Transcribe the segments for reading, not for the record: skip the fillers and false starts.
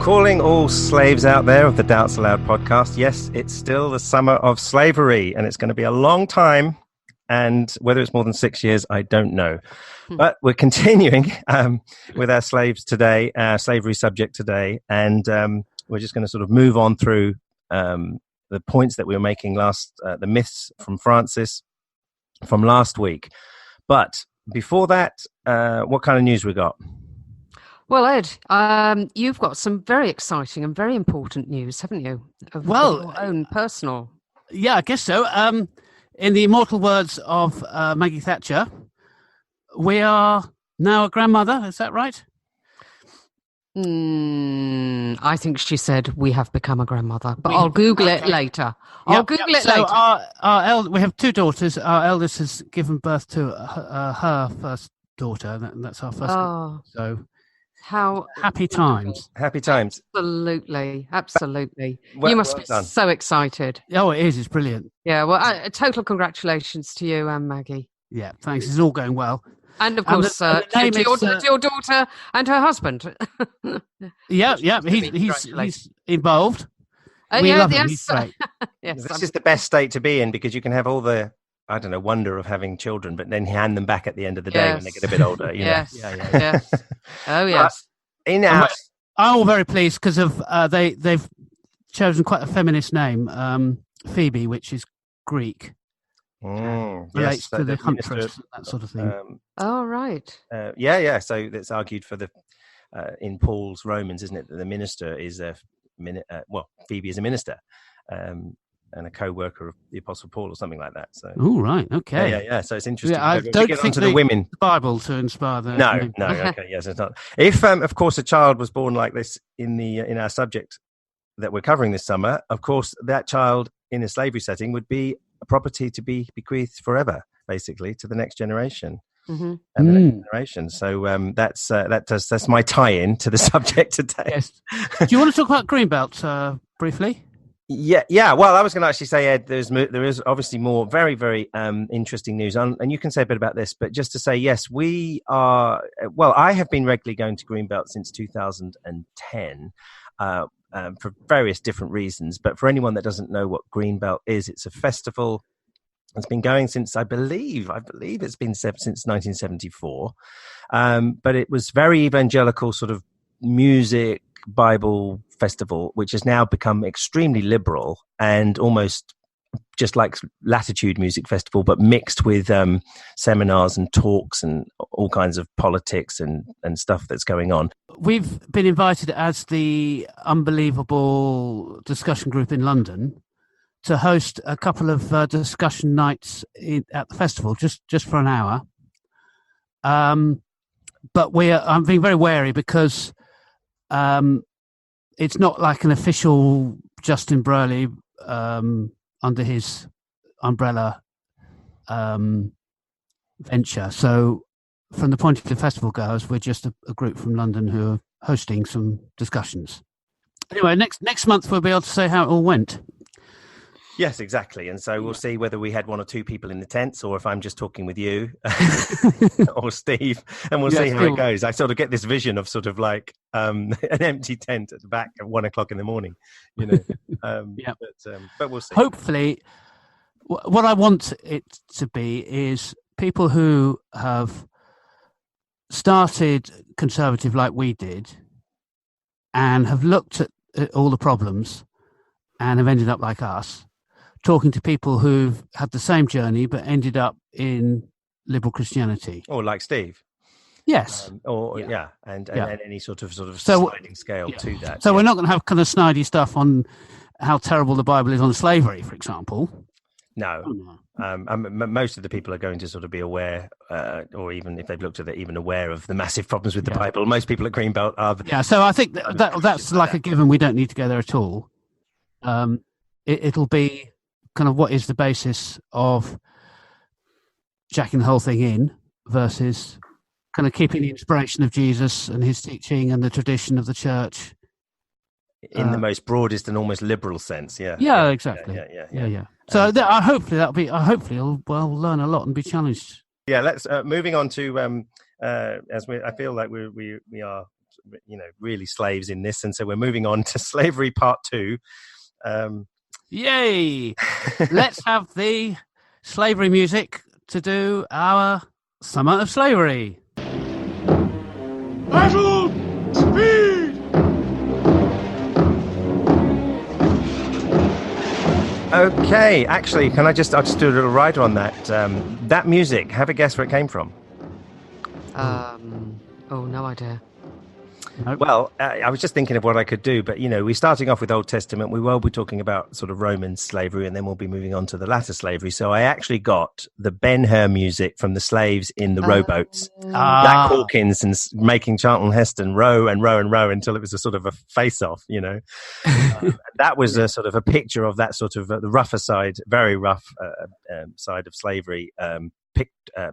Calling all slaves out there of the Doubts Aloud podcast, yes, it's still the summer of slavery, and it's going to be a long time, and whether it's more than 6 years, I don't know. But we're continuing with our slaves today, our slavery subject today, and we're just going to sort of move on through the points that we were making the myths from Francis from last week. But before that, what kind of news we got? Well, Ed, you've got some very exciting and very important news, haven't you? Of your own personal. Yeah, I guess so. In the immortal words of Maggie Thatcher, we are now a grandmother. Is that right? I think she said we have become a grandmother, but I'll Google it later. I'll Google it later. So we have two daughters. Our eldest has given birth to her first daughter, and that's our first. So. How happy times. Happy times. Absolutely. You must be so excited. Oh, it is. It's brilliant. Yeah, well, total congratulations to you and Maggie. Yeah, thanks. It's all going well. And of course, to your daughter and her husband. Yeah, he's involved. We love him. He's great. Yes, this is the best state to be in, because you can have all the, I don't know, wonder of having children, but then hand them back at the end of the day when they get a bit older. Yes. Yeah. Oh, yes. I'm all very pleased because of they've chosen quite a feminist name, Phoebe, which is Greek. Relates to the huntress, that sort of thing. Right. So it's argued for in Paul's Romans, isn't it, that the minister is Phoebe is a minister. And a co-worker of the Apostle Paul or something like that. So, right, okay. Yeah. So it's interesting. Yeah, I don't think the women Bible to inspire the... No, okay, yes, it's not. If, of course, a child was born like this in our subject that we're covering this summer, of course, that child in a slavery setting would be a property to be bequeathed forever, basically, to the next generation. And the next generation. So that's my tie-in to the subject today. Yes. Do you want to talk about Greenbelt briefly? Yeah. Well, I was going to actually say, Ed, there is obviously more very, very interesting news, and you can say a bit about this. But just to say, yes, we are. Well, I have been regularly going to Greenbelt since 2010 for various different reasons. But for anyone that doesn't know what Greenbelt is, it's a festival. It's been going since I believe it's been since 1974. But it was very evangelical, sort of music, Bible festival, which has now become extremely liberal and almost just like Latitude Music Festival, but mixed with seminars and talks and all kinds of politics and stuff that's going on. We've been invited as the Unbelievable discussion group in London to host a couple of discussion nights at the festival, just for an hour. But I'm being very wary because it's not like an official Justin Burley under his umbrella venture. So from the point of the festival goers, we're just a group from London who are hosting some discussions. Anyway, next month we'll be able to say how it all went. Yes, exactly. And so we'll see whether we had one or two people in the tents, or if I'm just talking with you or Steve, and we'll see how it goes. I sort of get this vision of sort of like an empty tent at the back at 1 o'clock in the morning, but we'll see. Hopefully, what I want it to be is people who have started conservative like we did and have looked at all the problems and have ended up like us, talking to people who've had the same journey but ended up in liberal Christianity. Or like Steve. Yes. And any sort of sliding scale to that. So we're not going to have kind of snidey stuff on how terrible the Bible is on slavery, for example. No. Most of the people are going to sort of be aware, or even if they've looked at it, even aware of the massive problems with the Bible. Most people at Greenbelt are. So I think that's like a given. We don't need to go there at all. It'll be kind of what is the basis of jacking the whole thing in versus kind of keeping the inspiration of Jesus and his teaching and the tradition of the church in the most broadest and almost liberal sense. Yeah, exactly. Yeah. So hopefully we'll learn a lot and be challenged. Yeah, let's moving on to I feel like we are really slaves in this. And so we're moving on to slavery part 2. Yay! Let's have the slavery music to do our Summer of Slavery. Battle speed! Okay, actually, I'll just do a little rider on that. That music, have a guess where it came from. No idea. Nope. Well, I was just thinking of what I could do, but we're starting off with Old Testament. We will be talking about sort of Roman slavery, and then we'll be moving on to the latter slavery. So I actually got the Ben-Hur music from the slaves in the rowboats. Jack Hawkins and making Charlton Heston row and row and row until it was a sort of a face-off. That was a sort of a picture of that sort of the rougher side, very rough side of slavery.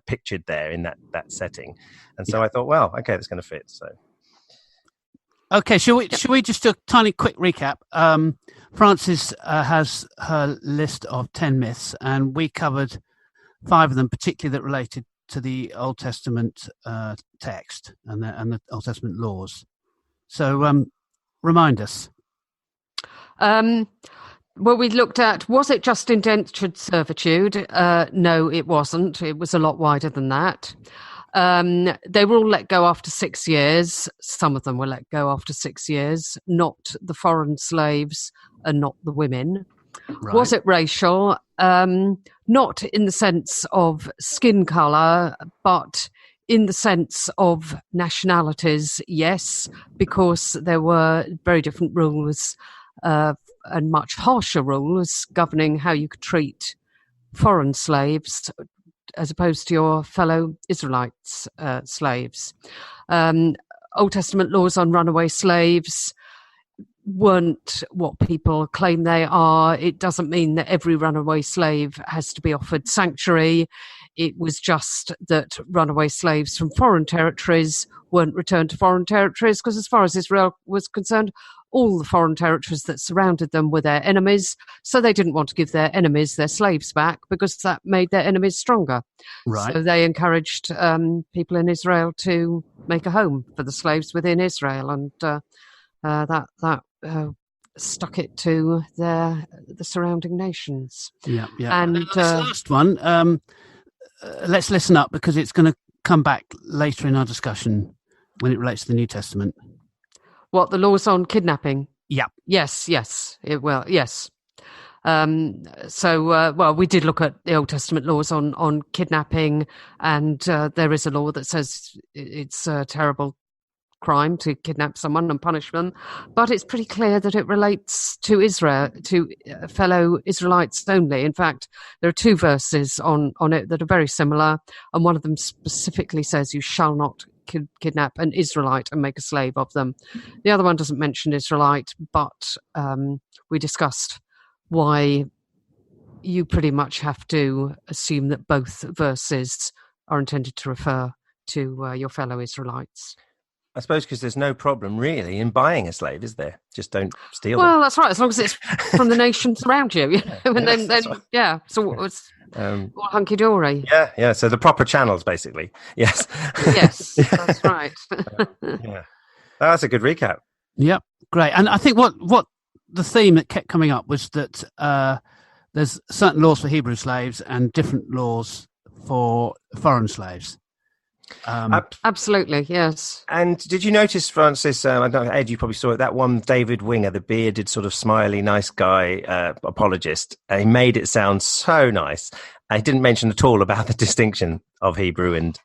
Pictured there in that setting, and so I thought, well, okay, that's going to fit. So. Okay, shall we just do a tiny quick recap? Frances has her list of 10 myths, and we covered 5 of them, particularly that related to the Old Testament text and the Old Testament laws. So, remind us. Well, we looked at, was it just indentured servitude? No, it wasn't. It was a lot wider than that. They were all let go after 6 years. Some of them were let go after 6 years, not the foreign slaves and not the women. Right. Was it racial? Not in the sense of skin colour, but in the sense of nationalities, yes, because there were very different rules and much harsher rules governing how you could treat foreign slaves as opposed to your fellow Israelites slaves. Old Testament laws on runaway slaves weren't what people claim they are. It doesn't mean that every runaway slave has to be offered sanctuary. It was just that runaway slaves from foreign territories weren't returned to foreign territories because, as far as Israel was concerned, all the foreign territories that surrounded them were their enemies, so they didn't want to give their enemies their slaves back because that made their enemies stronger. Right. So they encouraged people in Israel to make a home for the slaves within Israel, and that stuck it to the surrounding nations. Yeah. And this last one, let's listen up because it's going to come back later in our discussion when it relates to the New Testament. What, the laws on kidnapping? Yeah. Yes. It will. Yes. So we did look at the Old Testament laws on kidnapping, and there is a law that says it's a terrible crime to kidnap someone and punish them, but it's pretty clear that it relates to Israel, to fellow Israelites only. In fact, there are 2 verses on it that are very similar, and one of them specifically says you shall not kidnap an Israelite and make a slave of them. The other one doesn't mention Israelite, but we discussed why you pretty much have to assume that both verses are intended to refer to your fellow Israelites. I suppose because there's no problem really in buying a slave, is there? Just don't steal them. Well, that's right, as long as it's from the nations around you. And then right. yeah, so it's all hunky-dory. Yeah, so the proper channels, basically. Yes. Yes, that's right. Yeah. That's a good recap. Yep, great. And I think what the theme that kept coming up was that there's certain laws for Hebrew slaves and different laws for foreign slaves. Absolutely, yes. And did you notice, Francis, I don't know, Ed, you probably saw it, that one David Winger, the bearded sort of smiley, nice guy, apologist, he made it sound so nice. I didn't mention at all about the distinction of Hebrew and...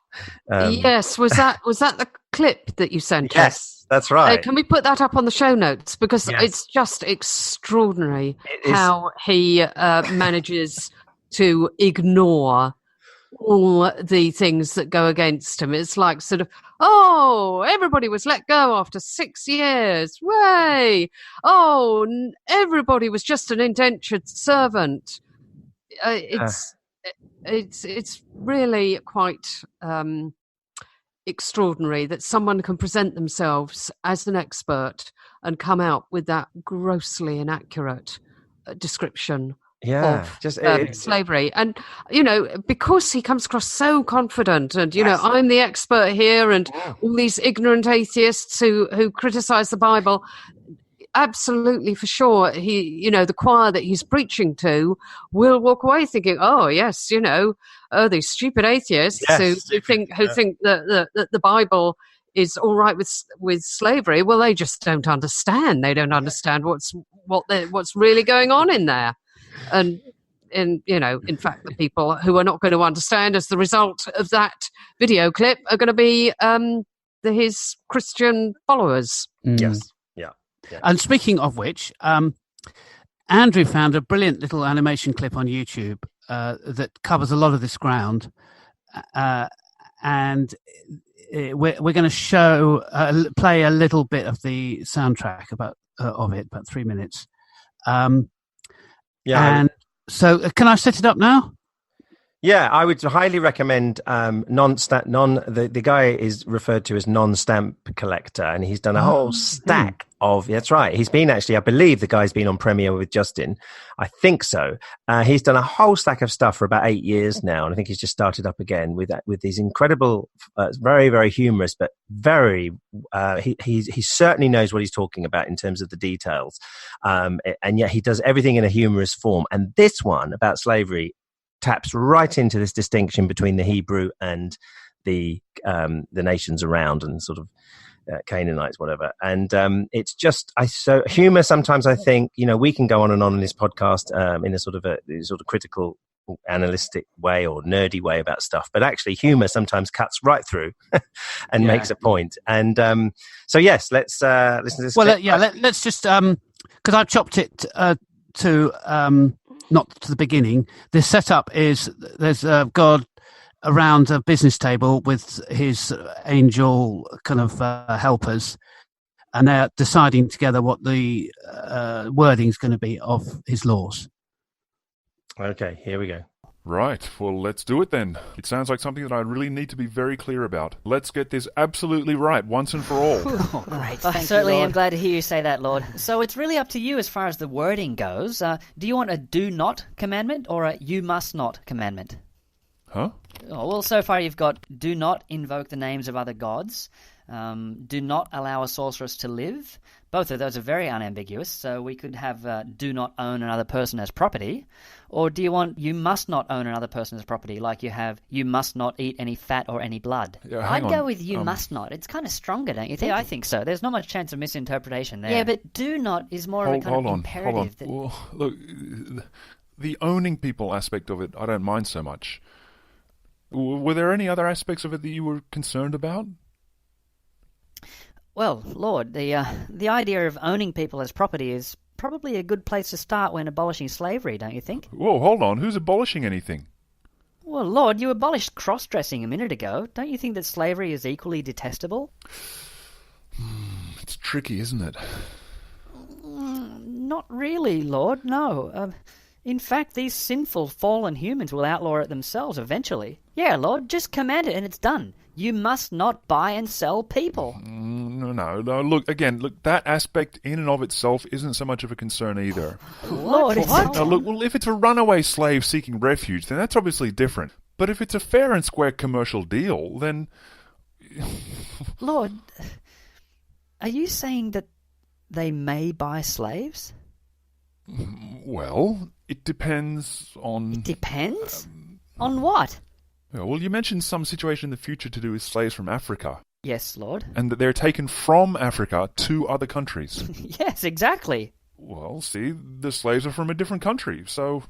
Yes, was that the clip that you sent us? Yes, that's right. Can we put that up on the show notes? Because Yes. It's just extraordinary how he manages to ignore all the things that go against him. It's like sort of, everybody was let go after 6 years. Way! Everybody was just an indentured servant. It's really quite extraordinary that someone can present themselves as an expert and come out with that grossly inaccurate description of just slavery. And, because he comes across so confident and, Yes. I'm the expert here and all these ignorant atheists who criticize the Bible, absolutely for sure, he, the choir that he's preaching to will walk away thinking, oh, yes, these stupid atheists who think that the Bible is all right with slavery. Well, they just don't understand. They don't understand what's really going on in there. And in fact, the people who are not going to understand as the result of that video clip are going to be his Christian followers. Yes. Yeah. And speaking of which, Andrew found a brilliant little animation clip on YouTube that covers a lot of this ground, and we're going to play a little bit of the soundtrack about 3 minutes. So can I set it up now? Yeah, I would highly recommend the guy is referred to as non-stamp collector, and he's done a whole stack of. That's right. He's been actually, I believe, the guy's been on Premiere with Justin. I think so. He's done a whole stack of stuff for about 8 years now, and I think he's just started up again with these incredible, very, very humorous, but very. He certainly knows what he's talking about in terms of the details, and yet he does everything in a humorous form. And this one about slavery taps right into this distinction between the Hebrew and the nations around and sort of Canaanites, whatever. And it's just so humor. Sometimes I think we can go on in this podcast in a sort of critical, analytic way or nerdy way about stuff, but actually humor sometimes cuts right through and makes a point. And so yes, let's listen to this. Well, let's just because I've chopped it to. Not to the beginning. The setup is there's God around a business table with his angel kind of helpers, and they're deciding together what the wording is going to be of his laws. Okay, here we go. Right, well, let's do it then. It sounds like something that I really need to be very clear about. Let's get this absolutely right, once and for all. Oh, great. I certainly am glad to hear you say that, Lord. So it's really up to you as far as the wording goes. Do you want a do not commandment or a you must not commandment? Huh? Oh, well, so far you've got do not invoke the names of other gods, do not allow a sorceress to live. Both of those are very unambiguous, so we could have do not own another person as property. Or do you want you must not own another person as property, like you have you must not eat any fat or any blood? I'd go with you must not. It's kind of stronger, don't you think? Yeah, I think so. There's not much chance of misinterpretation there. Yeah, but do not is more of a kind of imperative. Well, look, the owning people aspect of it, I don't mind so much. Were there any other aspects of it that you were concerned about? Well, Lord, the idea of owning people as property is probably a good place to start when abolishing slavery, don't you think? Whoa, hold on. Who's abolishing anything? Well, Lord, you abolished cross-dressing a minute ago. Don't you think that slavery is equally detestable? It's tricky, isn't it? Not really, Lord, no. In fact, these sinful, fallen humans will outlaw it themselves eventually. Yeah, Lord, just command it and it's done. You must not buy and sell people. No. Look, that aspect in and of itself isn't so much of a concern either. Lord, what? Now, look, well, if it's a runaway slave seeking refuge, then that's obviously different. But if it's a fair and square commercial deal, then... Lord, are you saying that they may buy slaves? Well, it depends on... It depends? On what? Well, you mentioned some situation in the future to do with slaves from Africa. Yes, Lord. And that they're taken from Africa to other countries. Yes, exactly. Well, see, the slaves are from a different country, so...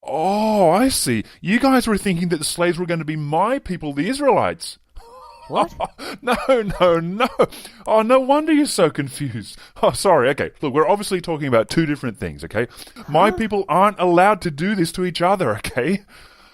Oh, I see. You guys were thinking that the slaves were going to be my people, the Israelites. What? No. Oh, no wonder you're so confused. Oh, sorry. Okay, look, we're obviously talking about two different things, okay? My people aren't allowed to do this to each other, okay?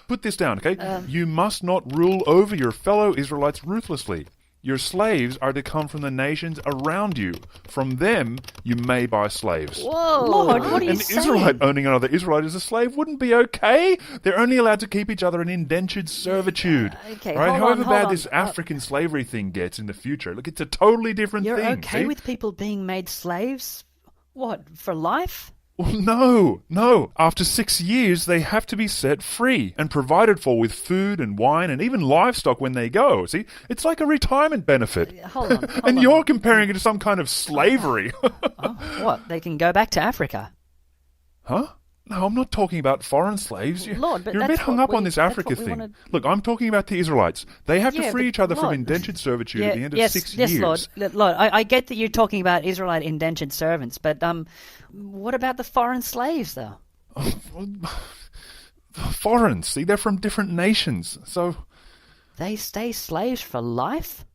Put this down, okay? You must not rule over your fellow Israelites ruthlessly. Your slaves are to come from the nations around you. From them, you may buy slaves. Whoa, Lord, what are you saying? An Israelite owning another Israelite as a slave wouldn't be okay. They're only allowed to keep each other in indentured servitude. Okay, right? However bad on. this African slavery thing gets in the future, look, it's a totally different thing. You're okay see? with people being made slaves? What, for life? Well, no. After 6 years, they have to be set free and provided for with food and wine and even livestock when they go. See, it's like a retirement benefit. Hold on. And you're comparing it to some kind of slavery. Oh, what? They can go back to Africa? Huh? No, I'm not talking about foreign slaves. Lord, but you're a bit hung up on this Africa thing. Look, I'm talking about the Israelites. They have to free each other from indentured servitude at the end of 6 years. Yes, Lord. I get that you're talking about Israelite indentured servants, but what about the foreign slaves, though? Foreign, see, they're from different nations, so... They stay slaves for life?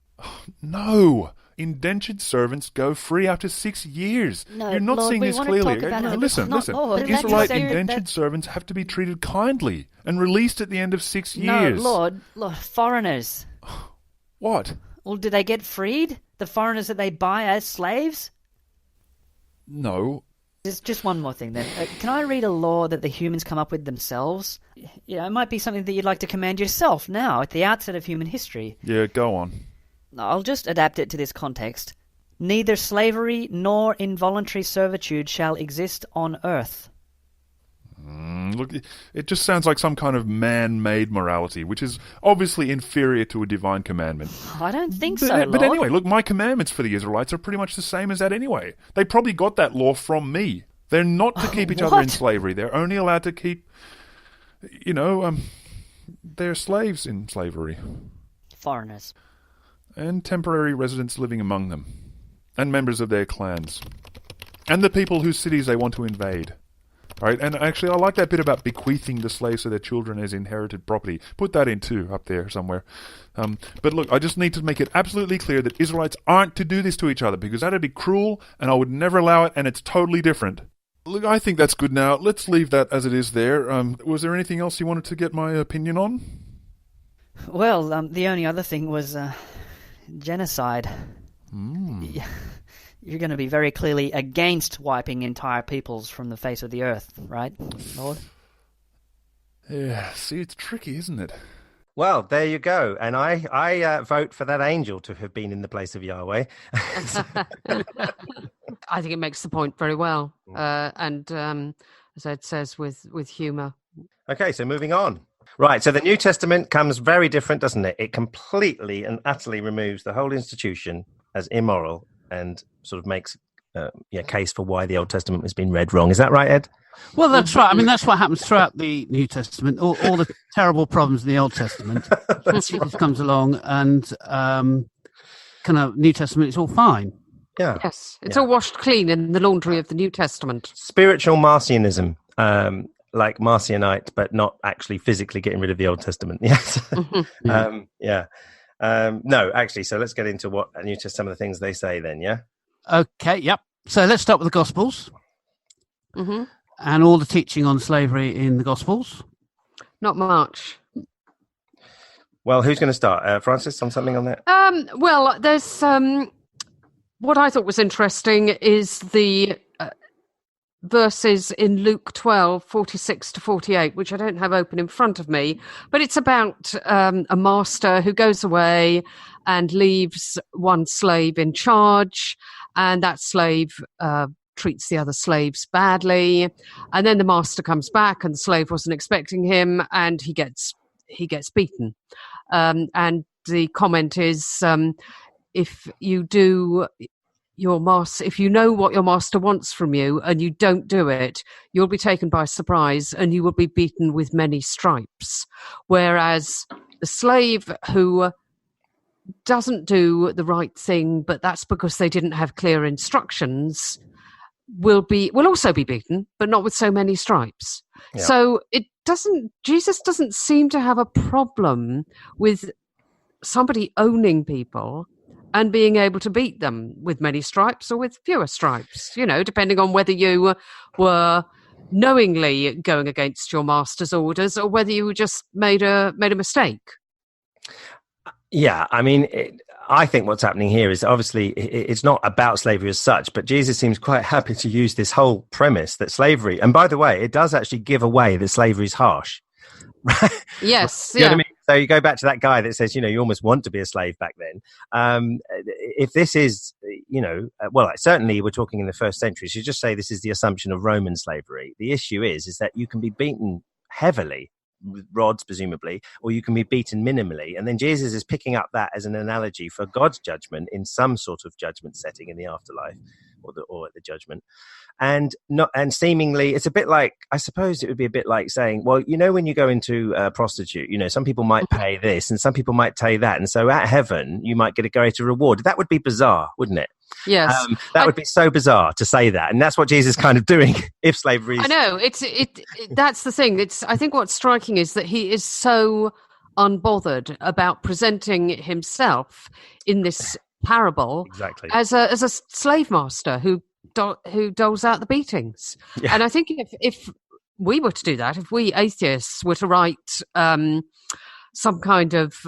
No. Indentured servants go free after 6 years. No, you're not Lord, seeing this clearly. No, listen. Lord, Israelite indentured servants have to be treated kindly and released at the end of 6 years. No, Lord, foreigners. What? Well, do they get freed? The foreigners that they buy as slaves? No. There's just one more thing then. Can I read a law that the humans come up with themselves? Yeah, it might be something that you'd like to command yourself now, at the outset of human history. Yeah, go on. I'll just adapt it to this context. Neither slavery nor involuntary servitude shall exist on earth. Look, it just sounds like some kind of man-made morality, which is obviously inferior to a divine commandment. I don't think so, Lord. But anyway, look, my commandments for the Israelites are pretty much the same as that anyway. They probably got that law from me. They're not to keep each other in slavery. They're only allowed to keep, their slaves in slavery. Foreigners. And temporary residents living among them, and members of their clans, and the people whose cities they want to invade. All right, and actually, I like that bit about bequeathing the slaves to their children as inherited property. Put that in too, up there somewhere. But look, I just need to make it absolutely clear that Israelites aren't to do this to each other, because that'd be cruel, and I would never allow it, and it's totally different. Look, I think that's good now. Let's leave that as it is there. Was there anything else you wanted to get my opinion on? Well, the only other thing was... genocide. You're going to be very clearly against wiping entire peoples from the face of the earth, right, Lord? Yeah, see, it's tricky, isn't it? Well, there you go. And I vote for that angel to have been in the place of Yahweh. I think it makes the point very well. And as Ed says, with humour. Okay, so moving on. Right, so the New Testament comes very different, doesn't it? It completely and utterly removes the whole institution as immoral and sort of makes a case for why the Old Testament has been read wrong. Is that right, Ed? Well, that's right. I mean, that's what happens throughout the New Testament. All the terrible problems in the Old Testament. Jesus comes along and kind of New Testament, it's all fine. Yeah. Yes, it's all washed clean in the laundry of the New Testament. Spiritual Marcionism. Like Marcionite, but not actually physically getting rid of the Old Testament. Yes. No, actually, so let's get into what some of the things they say then, yeah? Okay, yep. So let's start with the Gospels. Mm-hmm. And all the teaching on slavery in the Gospels. Not much. Well, who's going to start? Francis, on something on that? Well, there's... what I thought was interesting is the... verses in Luke 12, 46 to 48, which I don't have open in front of me, but it's about a master who goes away and leaves one slave in charge, and that slave treats the other slaves badly, and then the master comes back and the slave wasn't expecting him, and he gets beaten. And the comment is, if you do... if you know what your master wants from you and you don't do it, you'll be taken by surprise and you will be beaten with many stripes. Whereas the slave who doesn't do the right thing, but that's because they didn't have clear instructions, will also be beaten, but not with so many stripes. Yeah. So Jesus doesn't seem to have a problem with somebody owning people and being able to beat them with many stripes or with fewer stripes, depending on whether you were knowingly going against your master's orders or whether you just made a mistake. Yeah, I mean, I think what's happening here is obviously it's not about slavery as such, but Jesus seems quite happy to use this whole premise that slavery, and by the way, it does actually give away that slavery is harsh. Right? Yes. You know what I mean? So you go back to that guy that says, you almost want to be a slave back then. If this is, certainly we're talking in the first century. So you just say this is the assumption of Roman slavery. The issue is that you can be beaten heavily with rods, presumably, or you can be beaten minimally. And then Jesus is picking up that as an analogy for God's judgment in some sort of judgment setting in the afterlife or at the judgment. And seemingly it's a bit like, I suppose it would be a bit like saying, well, when you go into a prostitute, some people might pay this and some people might pay that. And so at heaven, you might get a greater reward. That would be bizarre, wouldn't it? Yes. That would be so bizarre to say that. And that's what Jesus is kind of doing if slavery is... I know. That's the thing. I think what's striking is that he is so unbothered about presenting himself in this parable exactly as a slave master who doles out the beatings. Yeah. And I think if we were to do that, if we atheists were to write some kind of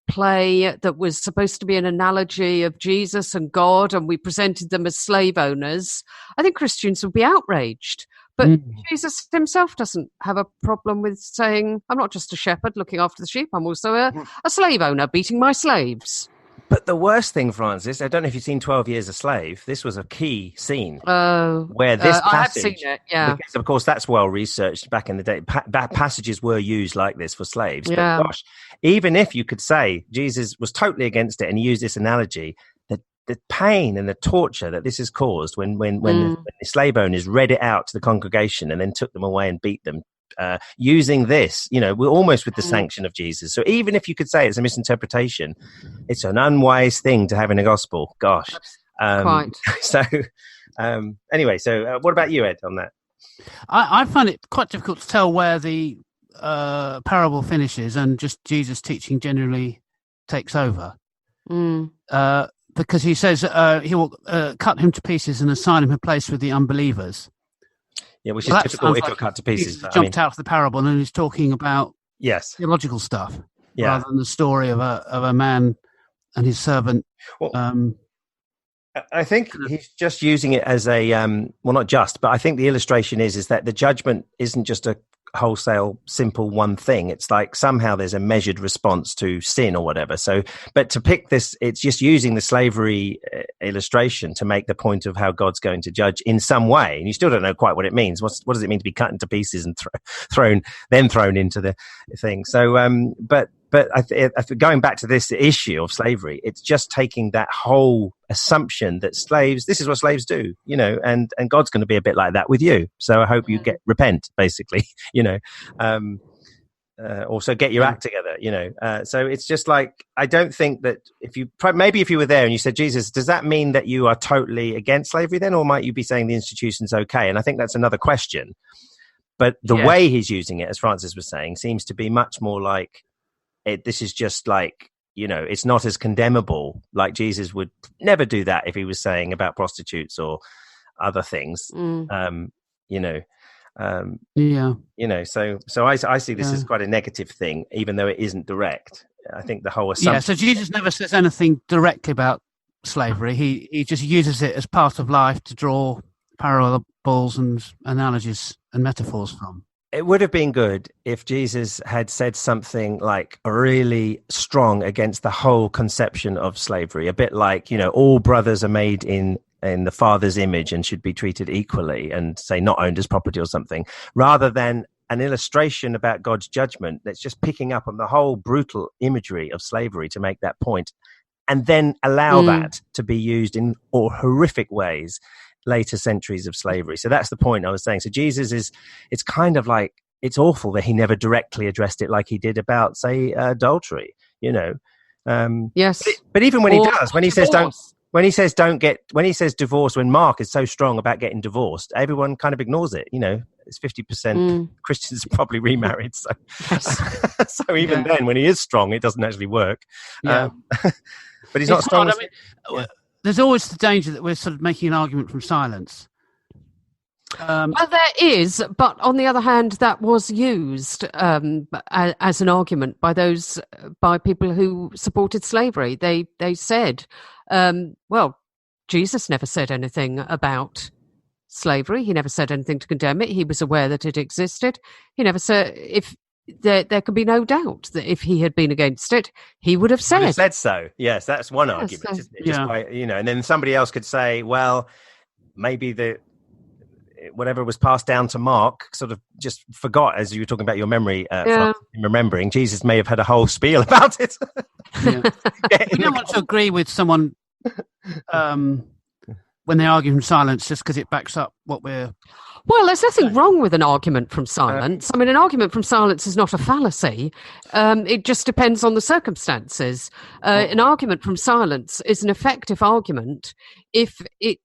play that was supposed to be an analogy of Jesus and God, and we presented them as slave owners, I think Christians would be outraged. But Jesus himself doesn't have a problem with saying, I'm not just a shepherd looking after the sheep, I'm also a slave owner beating my slaves. But the worst thing, Francis, I don't know if you've seen 12 Years a Slave. This was a key scene where this passage... I have seen it, yeah. Because, of course, that's well researched back in the day. Passages were used like this for slaves. Yeah. But gosh, even if you could say Jesus was totally against it and he used this analogy, the pain and the torture that this has caused when the slave owners read it out to the congregation and then took them away and beat them, using this, we're almost with the sanction of Jesus. So even if you could say it's a misinterpretation, it's an unwise thing to have in the gospel. Gosh. Quite. So anyway, what about you, Ed, on that? I find it quite difficult to tell where the parable finishes and just Jesus' teaching generally takes over. Because he says he will cut him to pieces and assign him a place with the unbelievers. Yeah, which is difficult if you're cut to pieces. He's jumped out of the parable and he's talking about theological stuff rather than the story of a man and his servant. Well, I think he's just using it as a not just, but I think the illustration is that the judgment isn't just a wholesale simple one thing. It's like somehow there's a measured response to sin or whatever. So, but to pick this, it's just using the slavery illustration to make the point of how God's going to judge in some way, and you still don't know quite what it means. What does it mean to be cut into pieces and thrown into the thing? So but going back to this issue of slavery, it's just taking that whole assumption that this is what slaves do, and God's going to be a bit like that with you. So I hope you repent, basically, also get your act together, So it's just like, I don't think that if you were there and you said, Jesus, does that mean that you are totally against slavery then? Or might you be saying the institution's okay? And I think that's another question. But the way he's using it, as Francis was saying, seems to be much more like, this is just like, it's not as condemnable. Like Jesus would never do that if he was saying about prostitutes or other things. So I see this as quite a negative thing, even though it isn't direct. I think the whole assumption. Yeah, so Jesus never says anything directly about slavery. He just uses it as part of life to draw parables and analogies and metaphors from. It would have been good if Jesus had said something like really strong against the whole conception of slavery, a bit like, all brothers are made in the Father's image and should be treated equally, and say not owned as property or something, rather than an illustration about God's judgment that's just picking up on the whole brutal imagery of slavery to make that point, and then allow that to be used in horrific ways later centuries of slavery. So that's the point I was saying. So Jesus it's kind of like, it's awful that he never directly addressed it like he did about, say, adultery, Yes. But even when he does, when he says divorce, when Mark is so strong about getting divorced, everyone kind of ignores it. It's 50% Christians are probably remarried. So, so even then, when he is strong, it doesn't actually work. Yeah. But he's not strong. There's always the danger that we're sort of making an argument from silence. Well, there is, but on the other hand, that was used as an argument by people who supported slavery. They said, well, Jesus never said anything about slavery. He never said anything to condemn it. He was aware that it existed. He never said, there can be no doubt that if he had been against it, he would have said so. Yes, that's one argument, isn't it? Just by, and then somebody else could say, well, maybe whatever was passed down to Mark sort of just forgot, as you were talking about your memory, remembering. Jesus may have had a whole spiel about it. We don't want to agree with someone when they argue from silence just because it backs up what we're... Well, there's nothing wrong with an argument from silence. I mean, an argument from silence is not a fallacy. It just depends on the circumstances. An argument from silence is an effective argument if it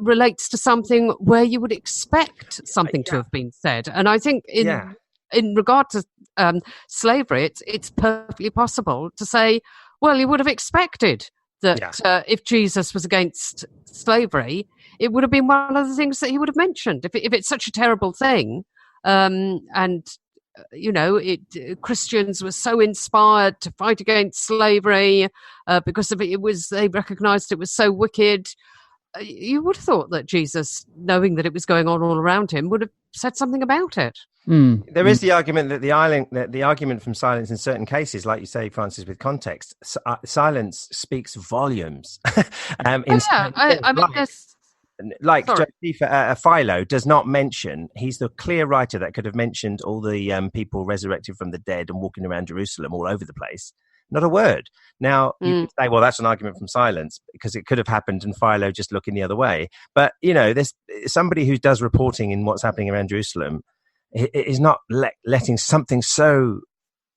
relates to something where you would expect something to have been said. And I think in regard to slavery, it's perfectly possible to say, well, you would have expected that if Jesus was against slavery, it would have been one of the things that he would have mentioned. If it's such a terrible thing, Christians were so inspired to fight against slavery because of they recognised it was so wicked. You would have thought that Jesus, knowing that it was going on all around him, would have said something about it. There is the argument that the argument from silence in certain cases, like you say, Francis, with context, silence speaks volumes. Philo does not mention. He's the clear writer that could have mentioned all the people resurrected from the dead and walking around Jerusalem all over the place. Not a word. Now, you could say, well, that's an argument from silence because it could have happened and Philo just looking the other way. But, there's somebody who does reporting in what's happening around Jerusalem is not letting something so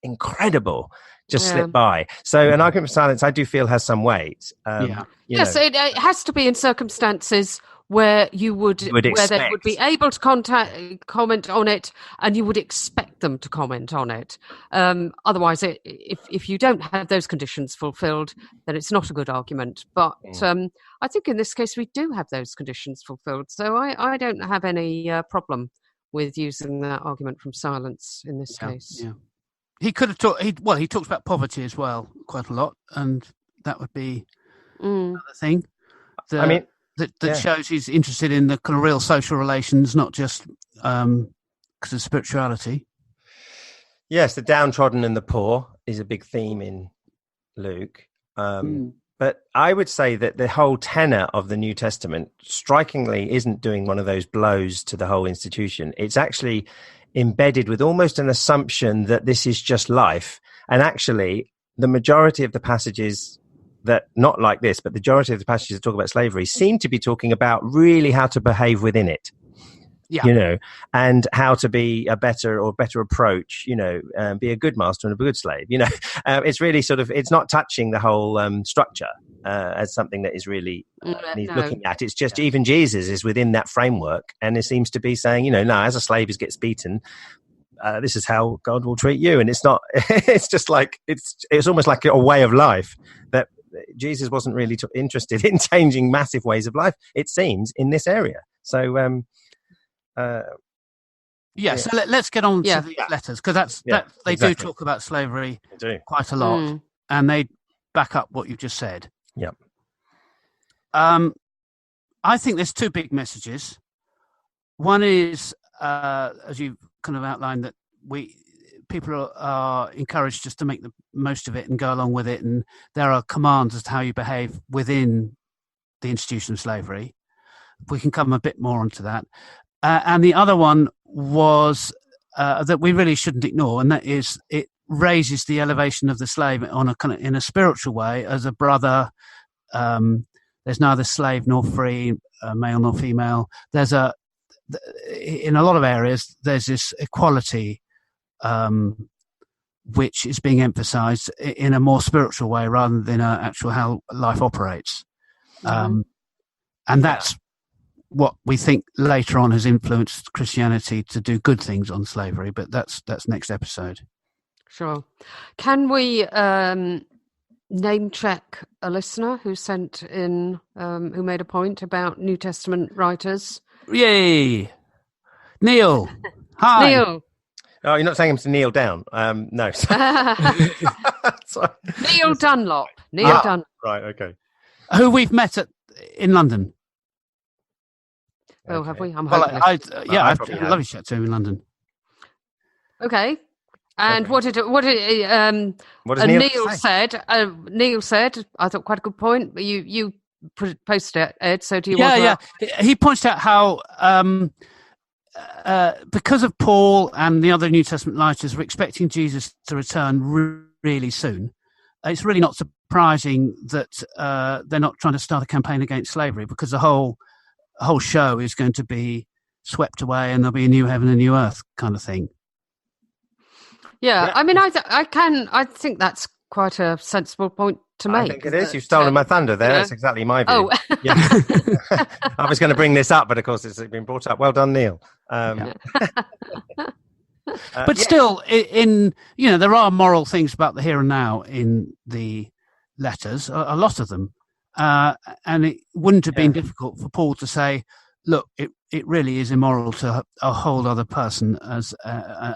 incredible just slip by. So an argument from silence, I do feel, has some weight. Yes, it has to be in circumstances where they would be able to comment on it, and you would expect them to comment on it. Otherwise, if you don't have those conditions fulfilled, then it's not a good argument. But I think in this case we do have those conditions fulfilled, so I don't have any problem with using that argument from silence in this case. Yeah. He could have talked. He talks about poverty as well quite a lot, and that would be another thing. That shows he's interested in the kind of real social relations, not just because of spirituality. Yes, the downtrodden and the poor is a big theme in Luke. But I would say that the whole tenor of the New Testament strikingly isn't doing one of those blows to the whole institution. It's actually embedded with almost an assumption that this is just life. And actually, the majority of the passages that, not like this, but the majority of the passages that talk about slavery seem to be talking about really how to behave within it. And how to be a better approach, be a good master and a good slave. It's really it's not touching the whole structure as something that is really he's looking at. It's just even Jesus is within that framework, and it seems to be saying, as a slave gets beaten, this is how God will treat you. And it's not. It's just like it's almost like a way of life that Jesus wasn't really interested in changing massive ways of life. It seems in this area. So. So let's get on to these letters, because they do talk about slavery quite a lot, and they back up what you've just said. Yeah. I think there's two big messages. One is, as you kind of outlined, that people are encouraged just to make the most of it and go along with it, and there are commands as to how you behave within the institution of slavery. We can come a bit more onto that. And the other one was that we really shouldn't ignore, and that is it raises the elevation of the slave on a kind of in a spiritual way as a brother. There's neither slave nor free, male nor female. In a lot of areas there's this equality, which is being emphasised in a more spiritual way rather than actual how life operates, and that's what we think later on has influenced Christianity to do good things on slavery, but that's next episode. Sure. Can we name check a listener who sent in, who made a point about New Testament writers? Yay! Neil. Hi. Neil. Oh, you're not saying him to kneel down? No. Neil Dunlop. Dunlop. Right, okay. Who we've met in London. Oh, have we? I've had a lovely chat to him in London. Okay. And Okay. what did Neil said? Neil said, I thought quite a good point. You posted it, Ed. So do you want to? Yeah. He points out how because of Paul and the other New Testament writers were expecting Jesus to return really soon, it's really not surprising that they're not trying to start a campaign against slavery, because the whole show is going to be swept away and there'll be a new heaven and new earth kind of thing. Yeah. I mean, I think that's quite a sensible point to make. I think it is. You've stolen my thunder there. That's exactly my view. Oh. Yeah. I was going to bring this up, but of course it's been brought up. Well done, Neil. But still, there are moral things about the here and now in the letters, a lot of them. And it wouldn't have been difficult for Paul to say, look, it really is immoral to hold other person as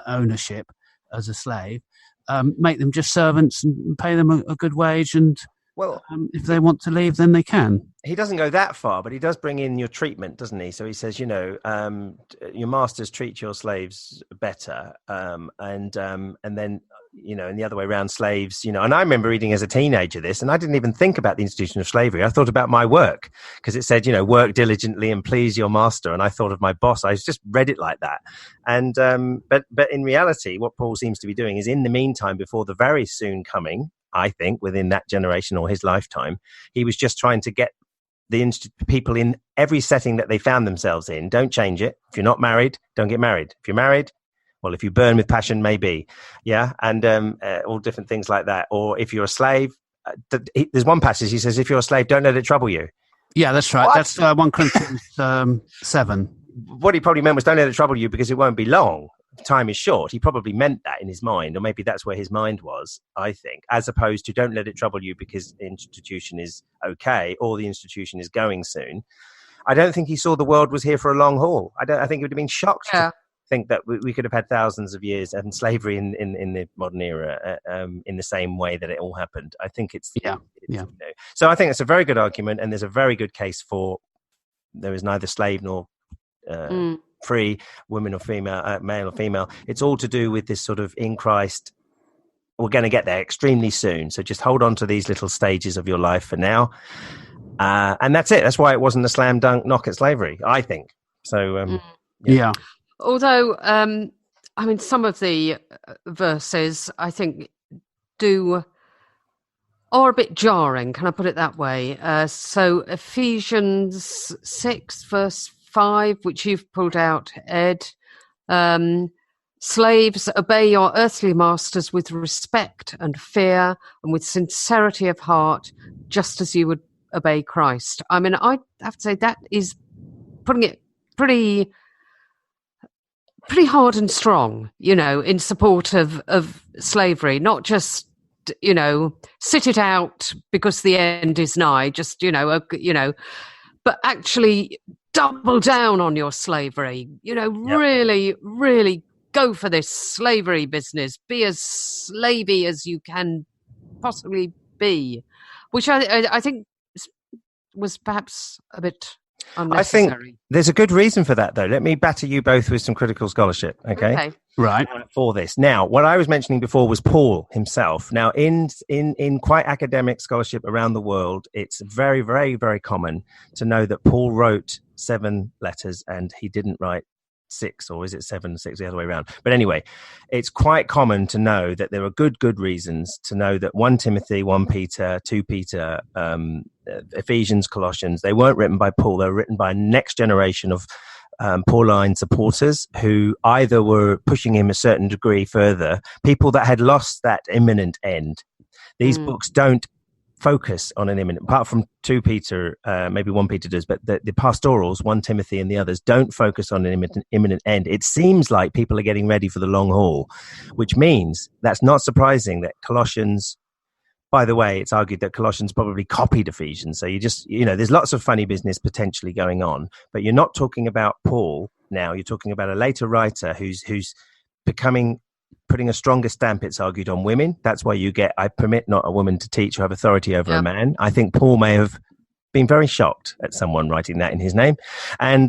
ownership, as a slave. Make them just servants and pay them a good wage, and if they want to leave, then they can. He doesn't go that far, but he does bring in your treatment, doesn't he? So he says, your masters treat your slaves better, and then, and the other way around, slaves, and I remember reading as a teenager this, and I didn't even think about the institution of slavery. I thought about my work, because it said, work diligently and please your master. And I thought of my boss. I just read it like that. And, but in reality, what Paul seems to be doing is, in the meantime, before the very soon coming, I think, within that generation or his lifetime, he was just trying to get the people in every setting that they found themselves in. Don't change it. If you're not married, don't get married. If you're married, well, if you burn with passion, maybe. Yeah. And all different things like that. Or if you're a slave, there's one passage, he says, if you're a slave, don't let it trouble you. Yeah, that's right. What? That's 1 Corinthians 7. What he probably meant was, don't let it trouble you because it won't be long. Time is short. He probably meant that in his mind, or maybe that's where his mind was, I think, as opposed to don't let it trouble you because the institution is okay or the institution is going soon. I don't think he saw the world was here for a long haul. I think he would have been shocked to think that we could have had thousands of years and slavery in the modern era in the same way that it all happened. I think it's So I think it's a very good argument, and there's a very good case for there is neither slave nor free, women or female, male or female. It's all to do with this sort of in Christ. We're going to get there extremely soon. So just hold on to these little stages of your life for now. And that's it. That's why it wasn't a slam dunk knock at slavery, I think. So, Although, some of the verses, I think, are a bit jarring. Can I put it that way? So Ephesians 6, verse 5, which you've pulled out, Ed. Slaves, obey your earthly masters with respect and fear and with sincerity of heart, just as you would obey Christ. I mean, I have to say that is putting it pretty hard and strong, in support of slavery, not just, sit it out because the end is nigh, just, but actually double down on your slavery, really, really go for this slavery business, be as slavey as you can possibly be, which I think was perhaps a bit unnecessary. I think there's a good reason for that, though. Let me batter you both with some critical scholarship, okay? Right. For this. Now, what I was mentioning before was Paul himself. Now, in quite academic scholarship around the world, it's very, very, very common to know that Paul wrote 7 letters and he didn't write 6, or is it 7, 6, the other way around? But anyway, it's quite common to know that there are good reasons to know that 1 Timothy, 1 Peter, 2 Peter, Ephesians, Colossians, they weren't written by Paul. They were written by a next generation of Pauline supporters who either were pushing him a certain degree further, people that had lost that imminent end. These books don't focus on an imminent, apart from 2 Peter, maybe 1 Peter does, but the pastorals, 1 Timothy and the others, don't focus on an imminent end. It seems like people are getting ready for the long haul, which means that's not surprising that Colossians, by the way, it's argued that Colossians probably copied Ephesians. So you just, there's lots of funny business potentially going on, but you're not talking about Paul now. You're talking about a later writer who's putting a stronger stamp, it's argued, on women. That's why you get, I permit not a woman to teach or have authority over a man. I think Paul may have been very shocked at someone writing that in his name. And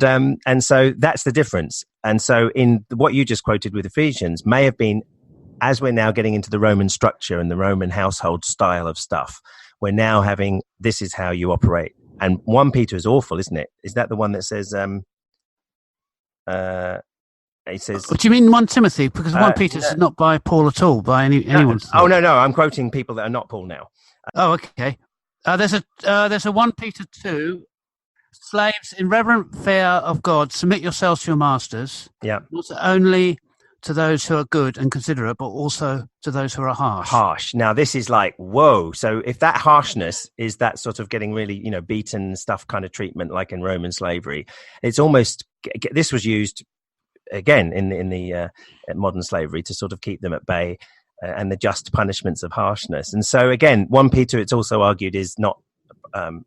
so that's the difference. And so in what you just quoted with Ephesians may have been as we're now getting into the Roman structure and the Roman household style of stuff, we're now having, this is how you operate. And 1 Peter is awful, isn't it? Is that the one that says, it says... What do you mean 1 Timothy? Because 1 Peter is not by Paul at all, by anyone. Oh, no, I'm quoting people that are not Paul now. Oh, okay. There's a 1 Peter 2, slaves, in reverent fear of God, submit yourselves to your masters. Yeah. Not only to those who are good and considerate, but also to those who are harsh. Harsh. Now, this is like, whoa. So if that harshness is that sort of getting really, beaten stuff kind of treatment like in Roman slavery, it's almost, this was used again in the modern slavery to sort of keep them at bay and the just punishments of harshness. And so again, 1 Peter, it's also argued, is not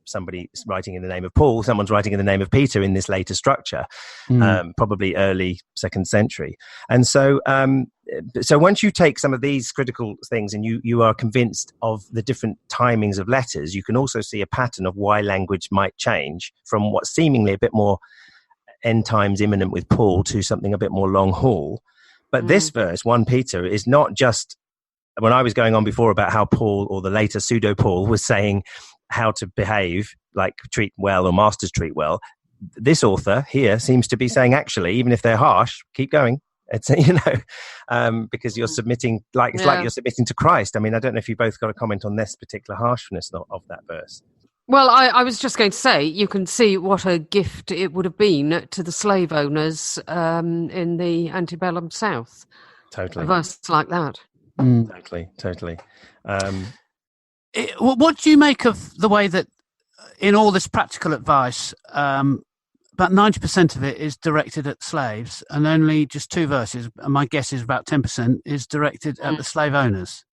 somebody writing in the name of Paul, someone's writing in the name of Peter in this later structure, probably early 2nd century. And so so once you take some of these critical things and you are convinced of the different timings of letters, you can also see a pattern of why language might change from what's seemingly a bit more end times imminent with Paul to something a bit more long haul. But this verse, 1 Peter, is not just, when I was going on before about how Paul, or the later pseudo Paul, was saying how to behave, like treat well or masters treat well, this author here seems to be saying, actually, even if they're harsh, keep going. It's, because you're submitting, like you're submitting to Christ. I mean, I don't know if you both got a comment on this particular harshness of that verse. Well, I was just going to say, you can see what a gift it would have been to the slave owners in the antebellum South. Totally. A verse like that. Totally. What do you make of the way that in all this practical advice, about 90% of it is directed at slaves and only just 2 verses, and my guess is about 10%, is directed at the slave owners?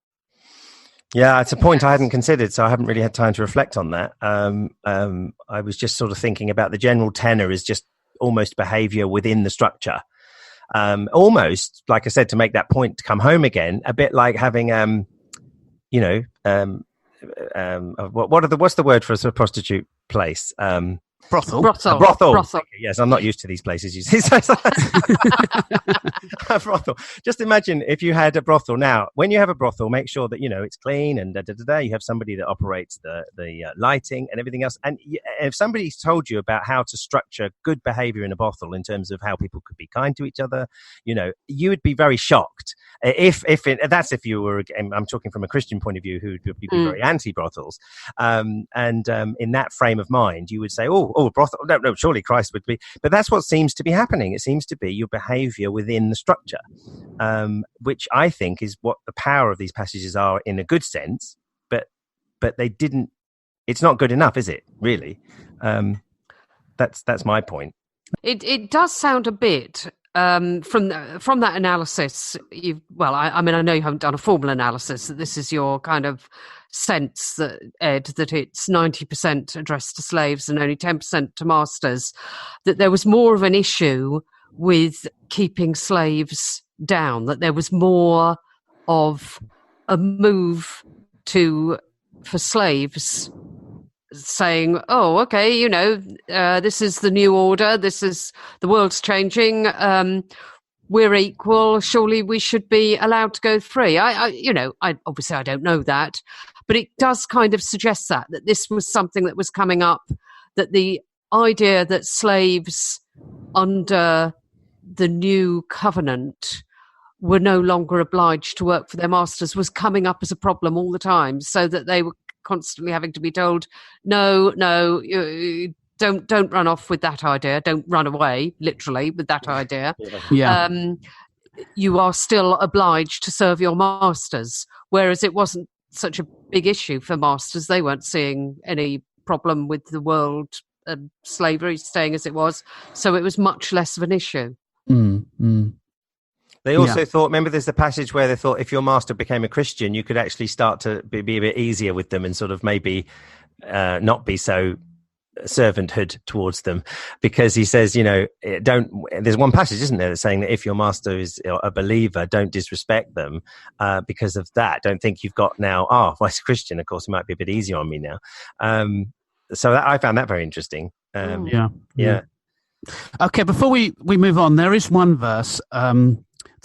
Yeah, it's a point I hadn't considered, so I haven't really had time to reflect on that. I was just sort of thinking about the general tenor is just almost behaviour within the structure. Almost, like I said, to make that point, to come home again, a bit like having, what's the word for a sort of prostitute place? Brothel. A brothel. Yes, I'm not used to these places. You see, a brothel. Just imagine if you had a brothel. Now, when you have a brothel, make sure that it's clean and you have somebody that operates the lighting and everything else. And if somebody's told you about how to structure good behaviour in a brothel in terms of how people could be kind to each other, you would be very shocked. If you were, I'm talking from a Christian point of view, who would be very anti-brothels, and in that frame of mind, you would say, a brothel. No, surely Christ would be. But that's what seems to be happening. It seems to be your behaviour within the structure, which I think is what the power of these passages are in a good sense. But they didn't. It's not good enough, is it? Really? That's my point. It does sound a bit. From that analysis, I know you haven't done a formal analysis. That this is your kind of sense that, Ed, that it's 90% addressed to slaves and only 10% to masters. That there was more of an issue with keeping slaves down. That there was more of a move for slaves saying, oh, okay, this is the new order, this is, the world's changing, we're equal, surely we should be allowed to go free. I obviously I don't know that, but it does kind of suggest that this was something that was coming up, that the idea that slaves under the new covenant were no longer obliged to work for their masters was coming up as a problem all the time, so that they were constantly having to be told, no, you don't run off with that idea. Don't run away, literally, with that idea. Yeah. You are still obliged to serve your masters, whereas it wasn't such a big issue for masters. They weren't seeing any problem with the world slavery staying as it was, so it was much less of an issue. They also thought, remember there's the passage where they thought if your master became a Christian, you could actually start to be a bit easier with them and sort of maybe not be so servanthood towards them, because he says, there's one passage, isn't there, that's saying that if your master is a believer, don't disrespect them because of that. Don't think you've got now, well, it's a Christian, of course, it might be a bit easier on me now. So I found that very interesting. Yeah. Okay, before we move on, there is one verse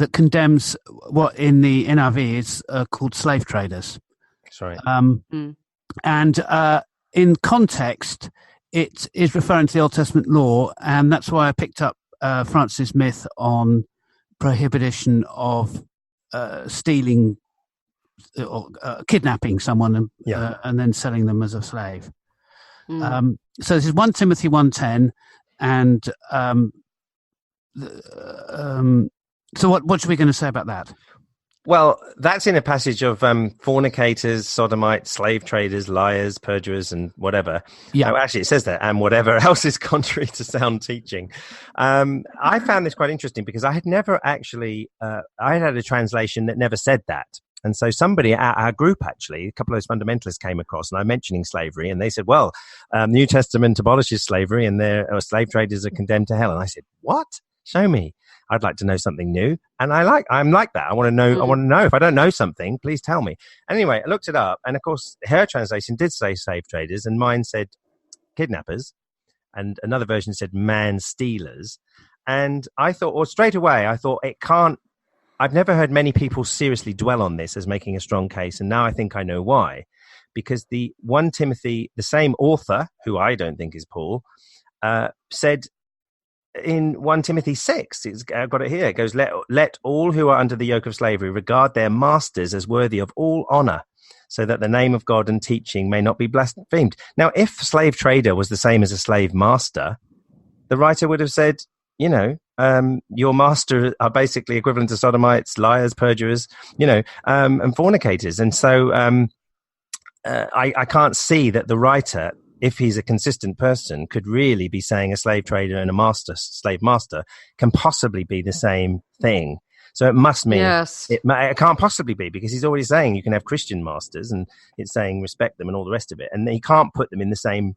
that condemns what in the NIV is called slave traders. That's right. And in context, it is referring to the Old Testament law, and that's why I picked up Francis' myth on prohibition of stealing or kidnapping someone and then selling them as a slave. So this is 1 Timothy 1:10, and so what are we going to say about that? Well, that's in a passage of fornicators, sodomites, slave traders, liars, perjurers, and whatever. Yeah. Oh, actually, it says that, and whatever else is contrary to sound teaching. I found this quite interesting because I had never actually, I had a translation that never said that. And so somebody at our group, actually, a couple of those fundamentalists came across, and I'm mentioning slavery, and they said, well, New Testament abolishes slavery, and slave traders are condemned to hell. And I said, what? Show me. I'd like to know something new. And I'm like that. I want to know. I want to know. If I don't know something, please tell me. Anyway, I looked it up. And of course, her translation did say slave traders, and mine said kidnappers. And another version said man stealers. And I thought, or straight away, I thought it can't. I've never heard many people seriously dwell on this as making a strong case. And now I think I know why. Because the 1 Timothy, the same author, who I don't think is Paul, said, in 1 Timothy 6, I've got it here. It goes, let all who are under the yoke of slavery regard their masters as worthy of all honor, so that the name of God and teaching may not be blasphemed. Now, if slave trader was the same as a slave master, the writer would have said, your master are basically equivalent to sodomites, liars, perjurers, and fornicators. And so I can't see that the writer, if he's a consistent person, could really be saying a slave trader and a slave master can possibly be the same thing. So it must mean it can't possibly be, because he's already saying you can have Christian masters, and it's saying respect them and all the rest of it. And he can't put them in the same.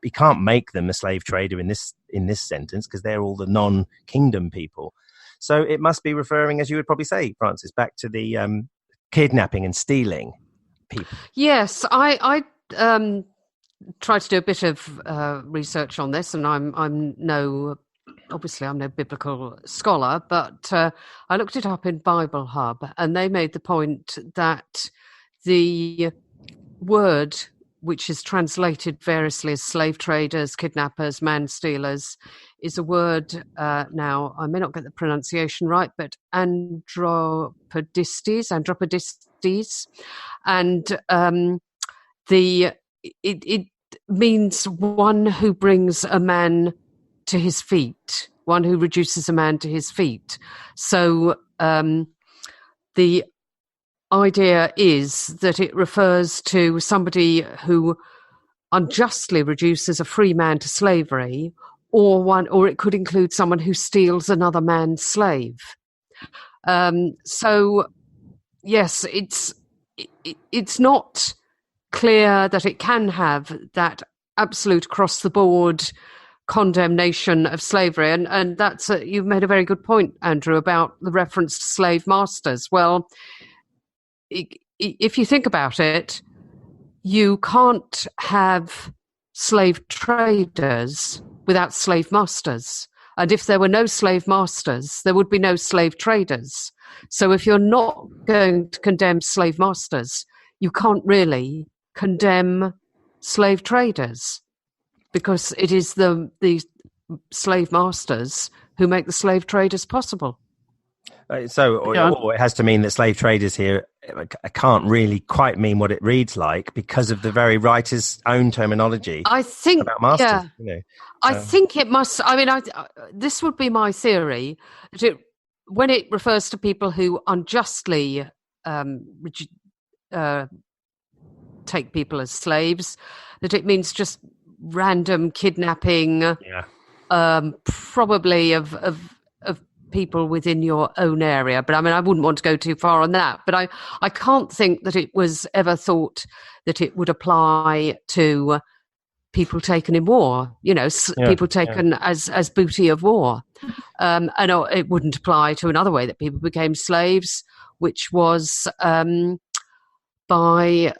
He can't make them a slave trader in this sentence, because they're all the non-kingdom people. So it must be referring, as you would probably say, Francis, back to the kidnapping and stealing people. Yes, I tried to do a bit of research on this, and I'm no biblical scholar, but I looked it up in Bible Hub, and they made the point that the word, which is translated variously as slave traders, kidnappers, man stealers, is a word, now I may not get the pronunciation right, but andropodistes, and it means one who brings a man to his feet, one who reduces a man to his feet. So the idea is that it refers to somebody who unjustly reduces a free man to slavery, or it could include someone who steals another man's slave. So yes, it's not clear that it can have that absolute across the board condemnation of slavery, and that's you've made a very good point, Andrew, about the reference to slave masters. Well, if you think about it, you can't have slave traders without slave masters, and if there were no slave masters, there would be no slave traders. So if you're not going to condemn slave masters, you can't really condemn slave traders, because it is the slave masters who make the slave traders possible. Or it has to mean that slave traders here can't really quite mean what it reads like, because of the very writer's own terminology. I think about masters. Yeah, I think it must. I mean, this would be my theory, that when it refers to people who unjustly take people as slaves, that it means just random kidnapping, probably of people within your own area. But I mean, I wouldn't want to go too far on that. But I can't think that it was ever thought that it would apply to people taken in war, people taken as booty of war. And it wouldn't apply to another way that people became slaves, which was by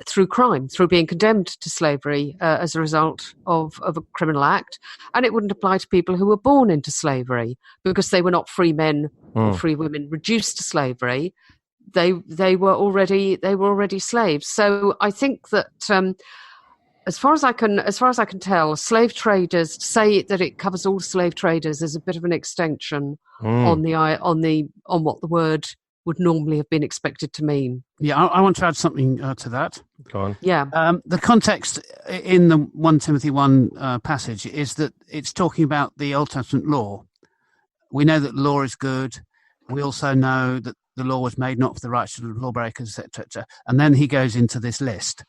through crime, through being condemned to slavery as a result of a criminal act. And it wouldn't apply to people who were born into slavery, because they were not free men or free women reduced to slavery. They were already slaves. So I think that as far as I can tell, slave traders, to say that it covers all slave traders is a bit of an extension on what the word would normally have been expected to mean. Yeah, I want to add something to that. Go on. Yeah. The context in the 1 Timothy 1 passage is that it's talking about the Old Testament law. We know that law is good. We also know that the law was made not for the righteous of lawbreakers, etc. And then he goes into this list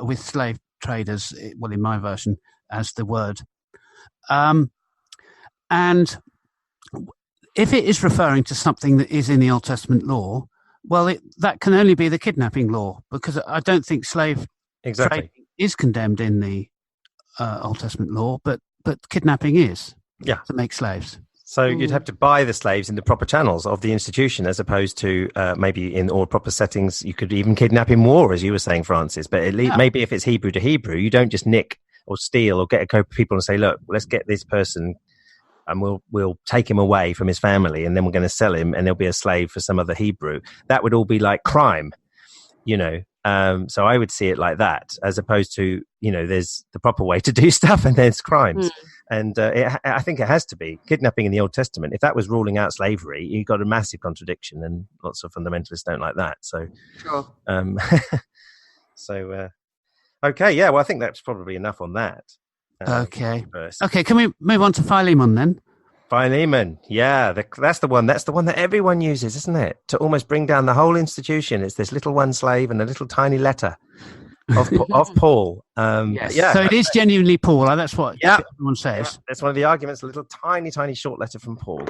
with slave traders, well, in my version, as the word. And if it is referring to something that is in the Old Testament law, well, that can only be the kidnapping law, because I don't think slave trade is condemned in the Old Testament law, but kidnapping is to make slaves. So you'd have to buy the slaves in the proper channels of the institution, as opposed to maybe in all proper settings. You could even kidnap in war, as you were saying, Francis. But at least maybe if it's Hebrew to Hebrew, you don't just nick or steal or get a group of people and say, look, let's get this person and we'll take him away from his family, and then we're going to sell him and he'll be a slave for some other Hebrew. That would all be like crime, you know. So I would see it like that, as opposed to, you know, there's the proper way to do stuff and there's crimes. And I think it has to be kidnapping in the Old Testament. If that was ruling out slavery, you got a massive contradiction, and lots of fundamentalists don't like that. So, sure. Okay, yeah. Well, I think that's probably enough on that. Okay. Can we move on to Philemon then? Philemon, yeah, that's the one. That's the one that everyone uses, isn't it? To almost bring down the whole institution. It's this little one slave and a little tiny letter of Paul. Yes. Yeah. So it is genuinely Paul. That's what everyone says. Yeah. That's one of the arguments. A little tiny short letter from Paul,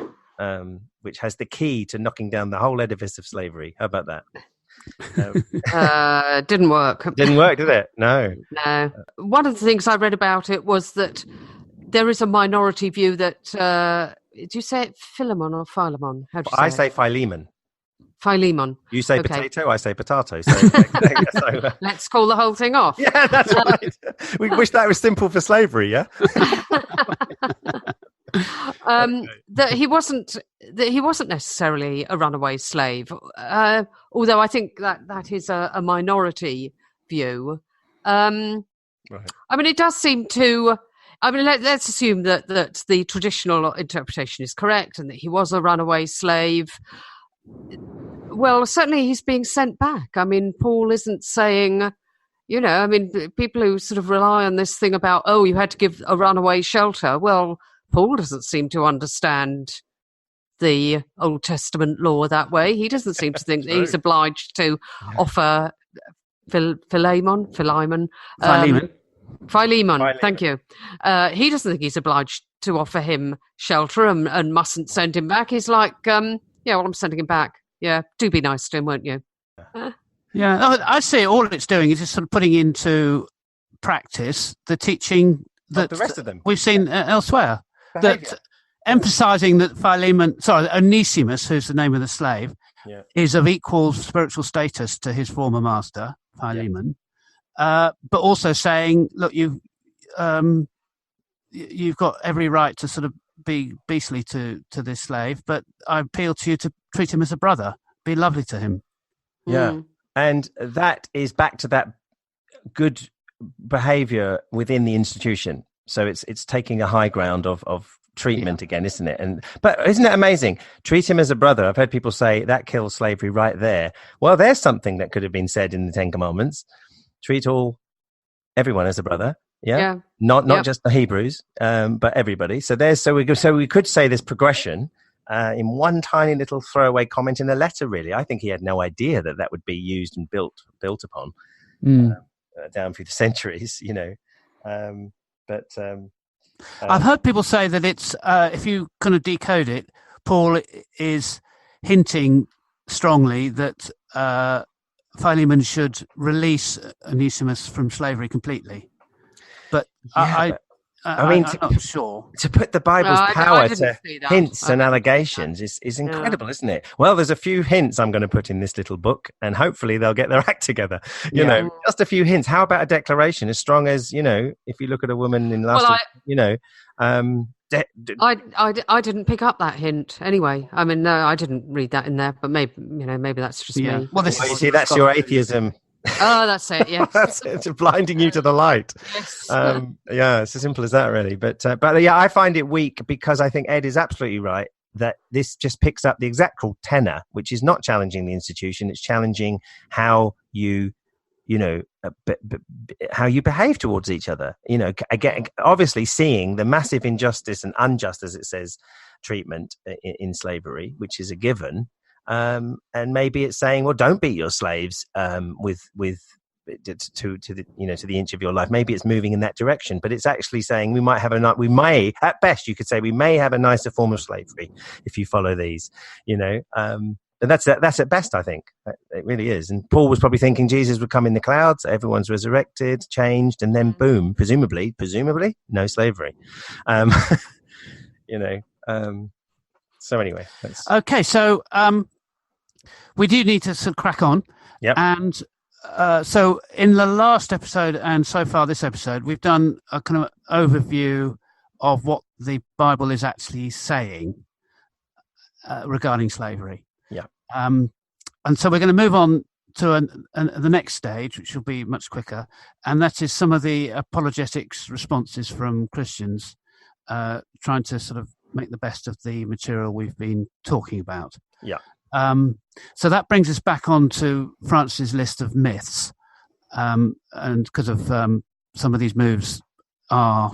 which has the key to knocking down the whole edifice of slavery. How about that? Didn't work. Didn't work, did it? No. One of the things I read about it was that there is a minority view that, do you say it Philemon or Philemon? How do you say it? I say Philemon. Philemon. You say potato, I say potato. So, let's call the whole thing off. Yeah, that's right. We wish that was simple for slavery, yeah? That he wasn't necessarily a runaway slave, although I think that is a minority view. Right. I mean, it does seem to. I mean, let's assume that the traditional interpretation is correct and that he was a runaway slave. Well, certainly he's being sent back. I mean, Paul isn't saying, you know, I mean, people who sort of rely on this thing about, oh, you had to give a runaway shelter. Well, Paul doesn't seem to understand the Old Testament law that way. He doesn't seem to think that he's obliged to offer Philemon. Thank you. He doesn't think he's obliged to offer him shelter and mustn't send him back. He's like, I'm sending him back. Yeah, do be nice to him, won't you? Yeah, I see all it's doing is just sort of putting into practice the teaching that the rest of them we've seen elsewhere. Behavior. That emphasizing that Onesimus, who's the name of the slave, is of equal spiritual status to his former master, Philemon. But also saying, look, you've got every right to sort of be beastly to this slave, but I appeal to you to treat him as a brother. Be lovely to him. Yeah. And that is back to that good behavior within the institution. So it's taking a high ground of treatment again, isn't it? But isn't it amazing? Treat him as a brother. I've heard people say that kills slavery right there. Well, there's something that could have been said in the Ten Commandments. Treat everyone as a brother. Yeah. Not just the Hebrews, but everybody. So we could say this progression in one tiny little throwaway comment in a letter. Really, I think he had no idea that would be used and built upon down through the centuries. You know, I've heard people say that it's if you kind of decode it, Paul is hinting strongly that Philemon should release Onesimus from slavery completely. But I'm not sure. To put the Bible's power to hints and allegations is incredible, isn't it? Well, there's a few hints I'm going to put in this little book, and hopefully they'll get their act together. You know, just a few hints. How about a declaration as strong as, you know, if you look at a woman in last, I didn't pick up that hint anyway. I mean, no, I didn't read that in there, but maybe that's just me. Well, you see, that's your atheism. Oh, that's it. Yes, that's it. It's blinding you to the light. Yes. It's as simple as that, really. But yeah, I find it weak because I think Ed is absolutely right that this just picks up the exact tenor, which is not challenging the institution; it's challenging how you how you behave towards each other. You know, again, obviously seeing the massive injustice and unjust, as it says, treatment in slavery, which is a given. And maybe it's saying, well, don't beat your slaves with to the inch of your life. Maybe it's moving in that direction, but it's actually saying we may at best you could say we may have a nicer form of slavery if you follow these. You know, and that's at best, I think. It really is. And Paul was probably thinking Jesus would come in the clouds, everyone's resurrected, changed, and then boom, presumably, no slavery. So anyway, okay. So we do need to sort of crack on. Yep. And so in the last episode and so far this episode, we've done a kind of overview of what the Bible is actually saying regarding slavery. Yeah. And so we're going to move on to the next stage, which will be much quicker, and that is some of the apologetics responses from Christians trying to sort of make the best of the material we've been talking about. Yeah. So that brings us back on to Francis' list of myths, and because of some of these moves are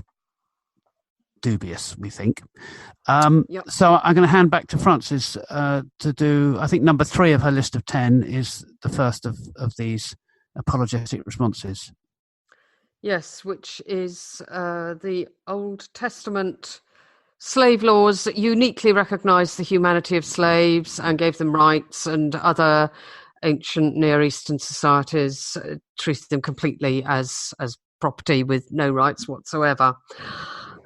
dubious, we think. So I'm going to hand back to Francis to do, I think number 3 of her list of 10 is the first of these apologetic responses. Yes, which is the Old Testament slave laws uniquely recognised the humanity of slaves and gave them rights, and other ancient Near Eastern societies treated them completely as property with no rights whatsoever.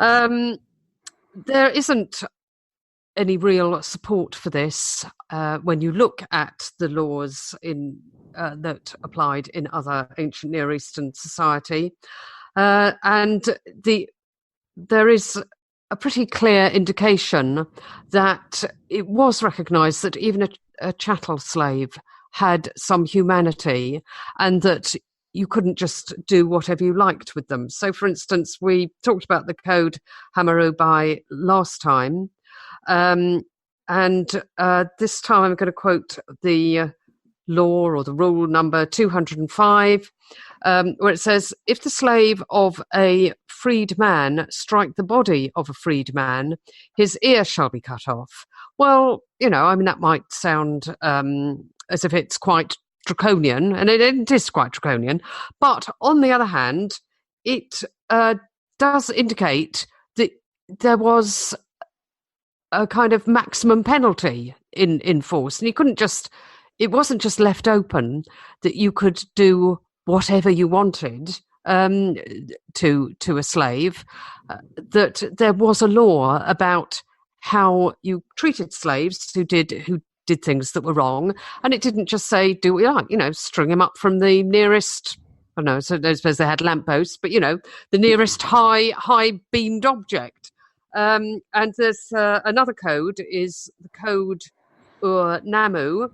There isn't any real support for this when you look at the laws that applied in other ancient Near Eastern society, and there is a pretty clear indication that it was recognised that even a chattel slave had some humanity, and that you couldn't just do whatever you liked with them. So, for instance, we talked about the Code Hammurabi last time, and this time I'm going to quote the law or the rule number 205, where it says, if the slave of a freed man strike the body of a freed man, his ear shall be cut off. Well, that might sound as if it's quite draconian, and it is quite draconian. But on the other hand, it does indicate that there was a kind of maximum penalty in force, and it wasn't just left open that you could do whatever you wanted to a slave, that there was a law about how you treated slaves who did things that were wrong, and it didn't just say do what you like, string him up from the nearest, I don't know, so I suppose they had lampposts, but the nearest high beamed object. And there's another code, is the code Namu.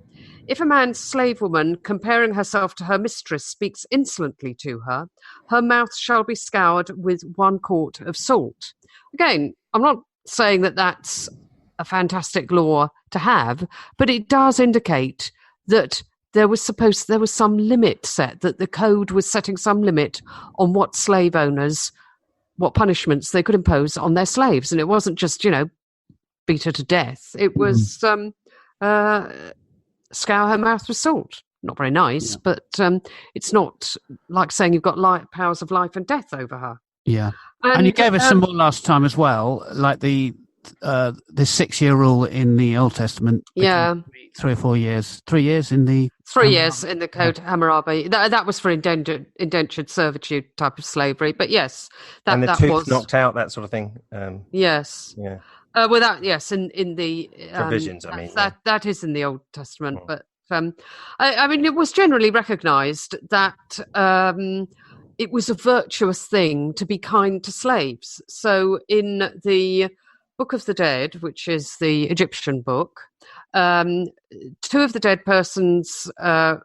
If a man's slave woman, comparing herself to her mistress, speaks insolently to her, her mouth shall be scoured with 1 quart of salt. Again, I'm not saying that that's a fantastic law to have, but it does indicate that there was some limit set, that the code was setting some limit on what slave owners, what punishments they could impose on their slaves. And it wasn't just, beat her to death. It was scour her mouth with salt. Not very nice, but it's not like saying you've got powers of life and death over her. Yeah. And you gave us some more last time as well, like the this 6-year rule in the Old Testament. Yeah. 3 or 4 years. 3 years in the... 3 years in the Code Hammurabi. That was for indentured servitude type of slavery. But yes, and the that tooth was knocked out, that sort of thing. Yes. Yeah. Well, that yes, in the Provisions. That is in the Old Testament, but I mean, it was generally recognised that it was a virtuous thing to be kind to slaves. So, in the Book of the Dead, which is the Egyptian book, 2 of the dead person's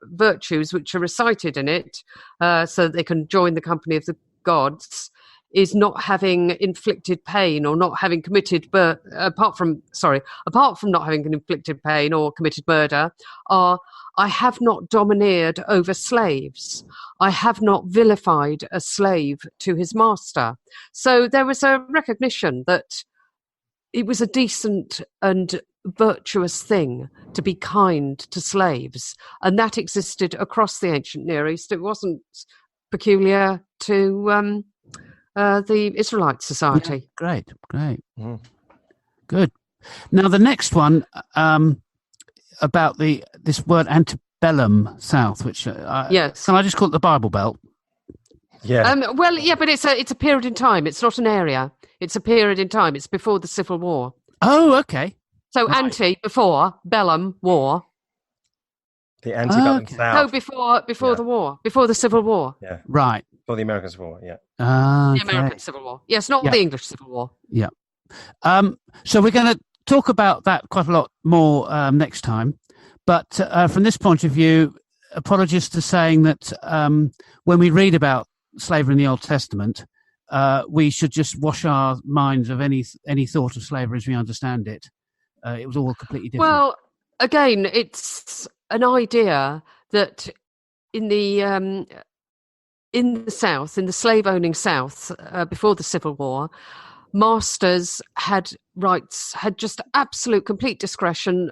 virtues, which are recited in it, so that they can join the company of the gods, is not having inflicted pain or not having committed, apart from not having inflicted pain or committed murder, are I have not domineered over slaves. I have not vilified a slave to his master. So there was a recognition that it was a decent and virtuous thing to be kind to slaves, and that existed across the ancient Near East. It wasn't peculiar to the Israelite society. Yeah, great. Good. Now the next one about this word antebellum South, which yes, can I just call it the Bible Belt? Yeah. Well, yeah, but it's a period in time. It's not an area. It's a period in time. It's before the Civil War. Oh, okay. So ante, before, bellum, war. The antebellum South. No, before the war, before the Civil War. Yeah. Right. For the American Civil War, yeah. The American Civil War. Yes, not the English Civil War. Yeah. So we're going to talk about that quite a lot more next time. But from this point of view, apologists are saying that when we read about slavery in the Old Testament, we should just wash our minds of any thought of slavery as we understand it. It was all completely different. Well, again, it's an idea that in the South, in the slave-owning South, before the Civil War, masters had rights, had just absolute, complete discretion,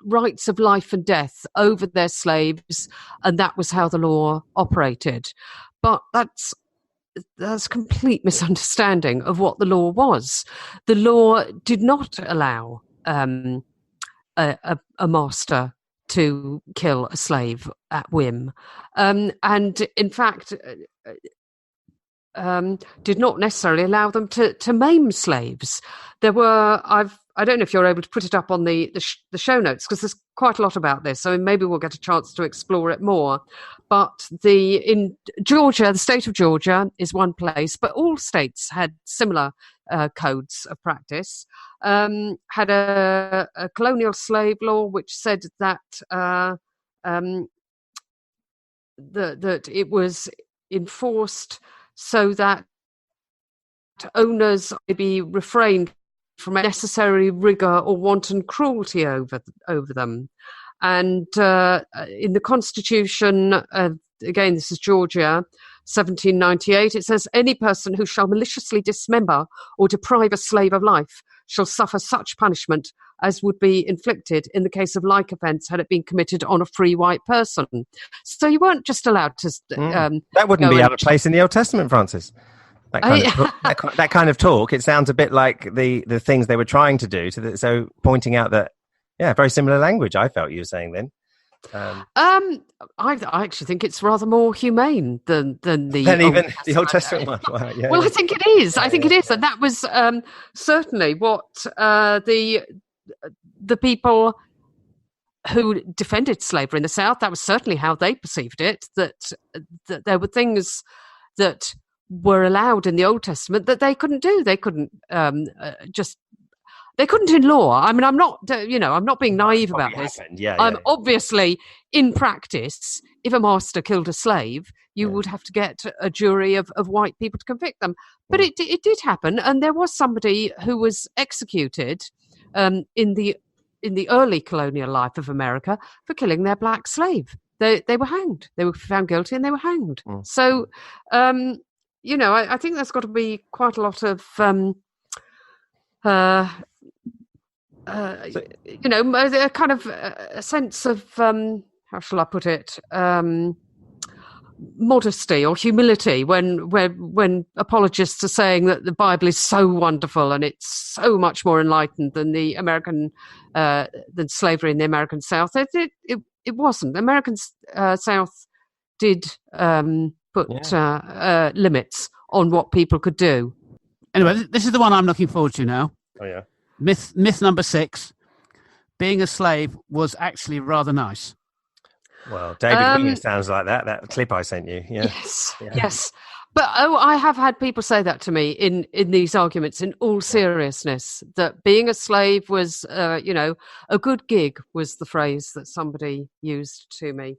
rights of life and death over their slaves, and that was how the law operated. But that's complete misunderstanding of what the law was. The law did not allow a master to kill a slave at whim, and in fact did not necessarily allow them to maim slaves. There were, I don't know if you're able to put it up on the show notes, because there's quite a lot about this, so maybe we'll get a chance to explore it more. But in Georgia, the state of Georgia is one place, but all states had similar codes of practice. Had a colonial slave law which said that that it was enforced so that owners may be refrained from unnecessary rigour or wanton cruelty over them. And in the Constitution, again, this is Georgia, 1798, it says, any person who shall maliciously dismember or deprive a slave of life shall suffer such punishment as would be inflicted in the case of like offence had it been committed on a free white person. So you weren't just allowed to... that wouldn't be out of place in the Old Testament, Francis. That kind of talk, it sounds a bit like the things they were trying to do. So pointing out that, very similar language, I felt you were saying then. I actually think it's rather more humane than the Old Testament one. Wow, well, I think it is. I think it is, and that was certainly what the people who defended slavery in the South. That was certainly how they perceived it. That there were things that were allowed in the Old Testament that they couldn't do. They couldn't They couldn't in law. I mean, I'm not being naive about this. Obviously, in practice, if a master killed a slave, you would have to get a jury of white people to convict them. But it did happen, and there was somebody who was executed in the early colonial life of America for killing their black slave. They were hanged. They were found guilty, and they were hanged. So, I think there's got to be quite a lot of a kind of a sense of how shall I put it? modesty or humility when apologists are saying that the Bible is so wonderful and it's so much more enlightened than than slavery in the American South. It wasn't. The American South did put limits on what people could do. Anyway, this is the one I'm looking forward to now. Oh yeah. Myth number 6: being a slave was actually rather nice. Well, David Winger sounds like that clip I sent you. Yeah. Yes. But I have had people say that to me in these arguments in all seriousness, that being a slave was, a good gig was the phrase that somebody used to me.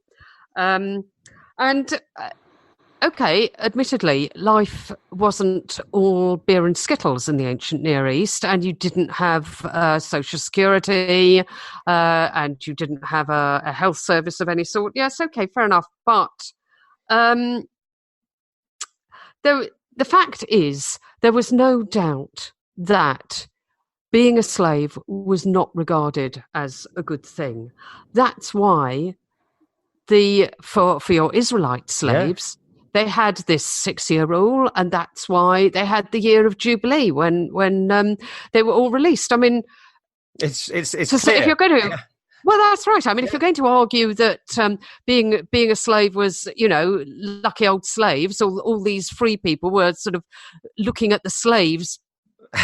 Okay, admittedly, life wasn't all beer and skittles in the ancient Near East, and you didn't have social security, and you didn't have a health service of any sort. Yes, okay, fair enough. But the fact is, there was no doubt that being a slave was not regarded as a good thing. That's why for your Israelite slaves, they had this 6-year rule, and that's why they had the year of Jubilee when they were all released. I mean, it's so clear. If you're going to, well, that's right. I mean, if you're going to argue that being a slave was, lucky old slaves, all these free people were sort of looking at the slaves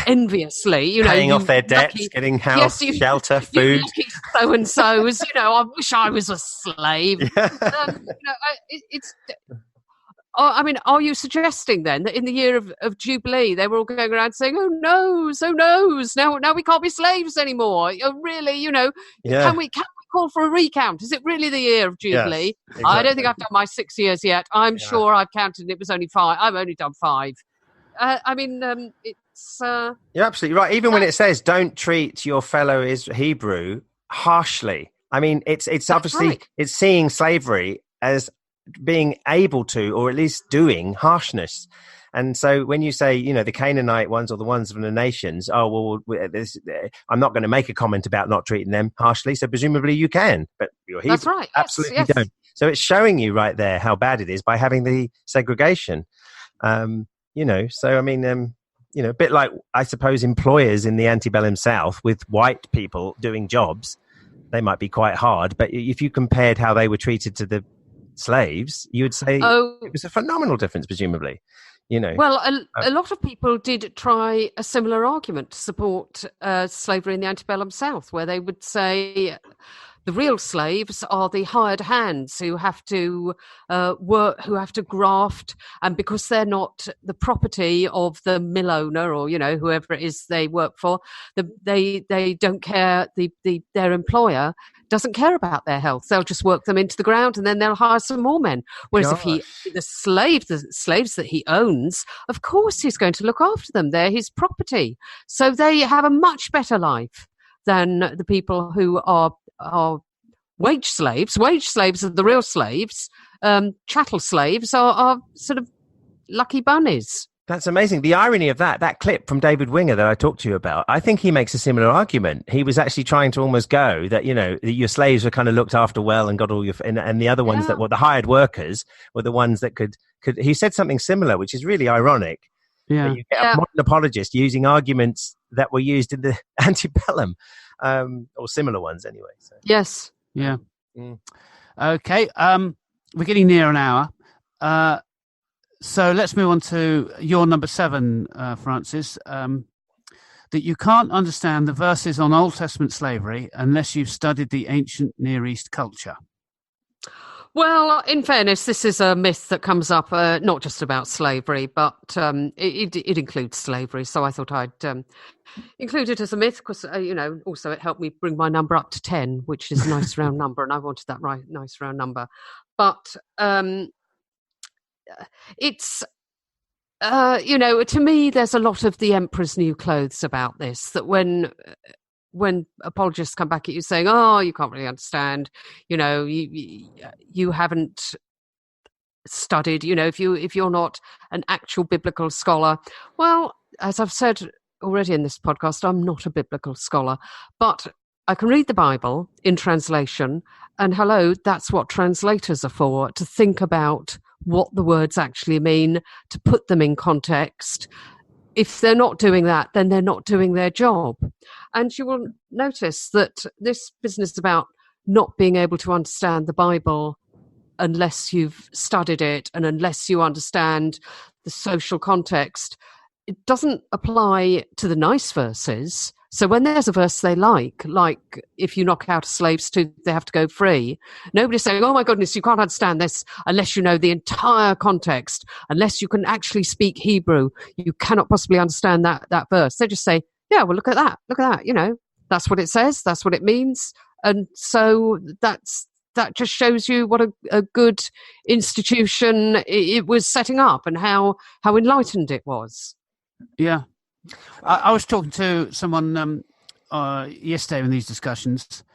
enviously, paying off their debts, getting house, shelter, food. So and so's, I wish I was a slave. I mean, are you suggesting then that in the year of Jubilee they were all going around saying, "Oh noes, now we can't be slaves anymore"? Really, can we call for a recount? Is it really the year of Jubilee? Yes, exactly. I don't think I've done my 6 years yet. I'm sure I've counted. It was only 5. I've only done 5. It's. You're absolutely right. Even when it says don't treat your fellow Hebrew harshly, I mean, it's obviously right. It's seeing slavery as being able to, or at least doing, harshness. And so when you say, the Canaanite ones or the ones from the nations, I'm not going to make a comment about not treating them harshly, so presumably you can, but you're Hebrew. That's right. Absolutely don't. So it's showing you right there how bad it is by having the segregation. So I mean, a bit like, I suppose, employers in the antebellum South with white people doing jobs, they might be quite hard, but if you compared how they were treated to the slaves, you would say it was a phenomenal difference, presumably. Well, a lot of people did try a similar argument to support slavery in the antebellum South, where they would say the real slaves are the hired hands who have to work, who have to graft, and because they're not the property of the mill owner or whoever it is they work for, they don't care. Their employer doesn't care about their health. They'll just work them into the ground, and then they'll hire some more men. Whereas if the slaves that he owns, of course he's going to look after them. They're his property, so they have a much better life than the people who are wage slaves. Wage slaves are the real slaves. Chattel slaves are sort of lucky bunnies. That's amazing. The irony of that clip from David Winger that I talked to you about, I think he makes a similar argument. He was actually trying to almost go that, your slaves were kind of looked after well and got all your, and the other ones that were the hired workers were the ones that could, he said something similar, which is really ironic. Yeah. You get a modern apologist using arguments that were used in the antebellum, or similar ones anyway. So. Yes. Yeah. Okay. We're getting near an hour. So let's move on to your number 7, Francis. That you can't understand the verses on Old Testament slavery unless you've studied the ancient Near East culture. Well, in fairness, this is a myth that comes up not just about slavery, but it includes slavery. So I thought I'd include it as a myth because, also it helped me bring my number up to 10, which is a nice round number, and I wanted that nice round number. But it's, to me, there's a lot of the emperor's new clothes about this, that when apologists come back at you saying, "Oh, you can't really understand," you haven't studied, if you're not an actual biblical scholar. Well, as I've said already in this podcast, I'm not a biblical scholar, but I can read the Bible in translation, and hello, that's what translators are for, to think about what the words actually mean, to put them in context. If they're not doing that, then they're not doing their job. And you will notice that this business about not being able to understand the Bible unless you've studied it and unless you understand the social context, it doesn't apply to the nice verses. So when there's a verse they like if you knock out a slave's tooth, they have to go free. Nobody's saying, oh my goodness, you can't understand this unless you know the entire context, unless you can actually speak Hebrew. You cannot possibly understand that verse. They just say, yeah, well, look at that. That's what it says. That's what it means. And so that just shows you what a good institution it was setting up and how enlightened it was. Yeah. I was talking to someone yesterday in these discussions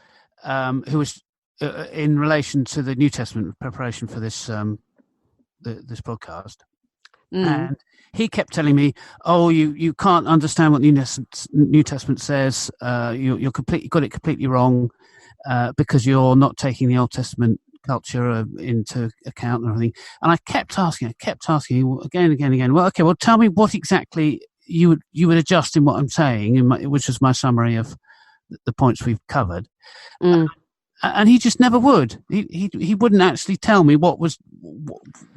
who was in relation to the New Testament preparation for this this podcast. And he kept telling me, "Oh, you can't understand what New Testament says. You're got it completely wrong because you're not taking the Old Testament culture into account and everything." And I kept asking again and again. Well, okay, well, tell me what exactly you would adjust in what I'm saying, which was my summary of the points we've covered. And he just never would. He wouldn't actually tell me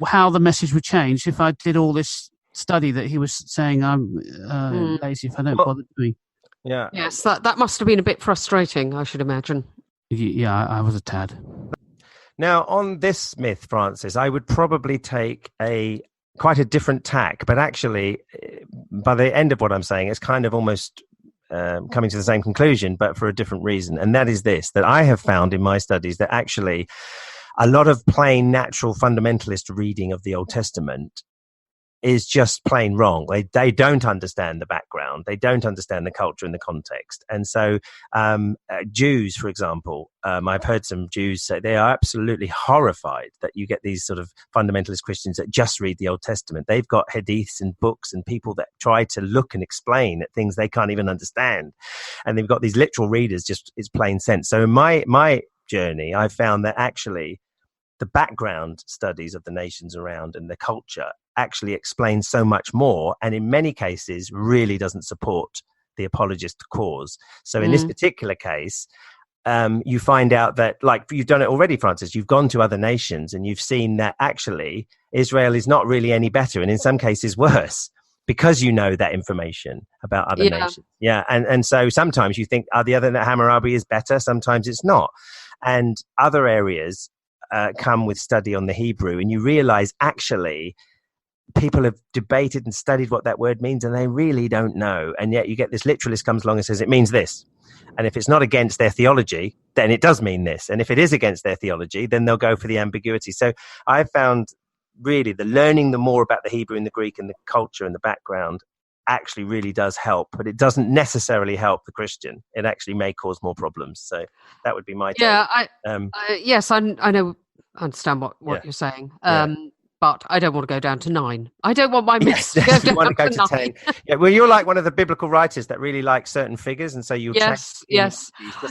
how the message would change if I did all this study that he was saying I'm lazy if I don't bother doing. Yeah. Yes, that must have been a bit frustrating, I should imagine. Yeah, I was a tad. Now, on this myth, Francis, I would probably take quite a different tack, but actually, by the end of what I'm saying, it's kind of almost coming to the same conclusion, but for a different reason. And that is this, that I have found in my studies that actually a lot of plain natural fundamentalist reading of the Old Testament is just plain wrong. They don't understand the background. They don't understand the culture and the context. And so Jews, for example, I've heard some Jews say they are absolutely horrified that you get these sort of fundamentalist Christians that just read the Old Testament. They've got hadiths and books and people that try to look and explain at things they can't even understand. And they've got these literal readers, just it's plain sense. So in my journey, I found that actually the background studies of the nations around and the culture actually explains so much more, and in many cases really doesn't support the apologist cause. So in this particular case, you find out that, like you've done it already, Francis, you've gone to other nations and you've seen that actually Israel is not really any better, and in some cases worse, because you know that information about other nations. Yeah. And so sometimes you think, the other Hammurabi is better, sometimes it's not. And other areas come with study on the Hebrew, and you realize actually people have debated and studied what that word means, and they really don't know. And yet you get this literalist comes along and says it means this. And if it's not against their theology, then it does mean this. And if it is against their theology, then they'll go for the ambiguity. So I found really the learning the more about the Hebrew and the Greek and the culture and the background actually really does help, but it doesn't necessarily help the Christian. It actually may cause more problems. So that would be my take. Yeah, yes, I know, I understand what you're saying. But I don't want to go down to 9. I don't want my myths to go down to 9. 10. Yeah, well, you're like one of the biblical writers that really like certain figures, and so you. Yes.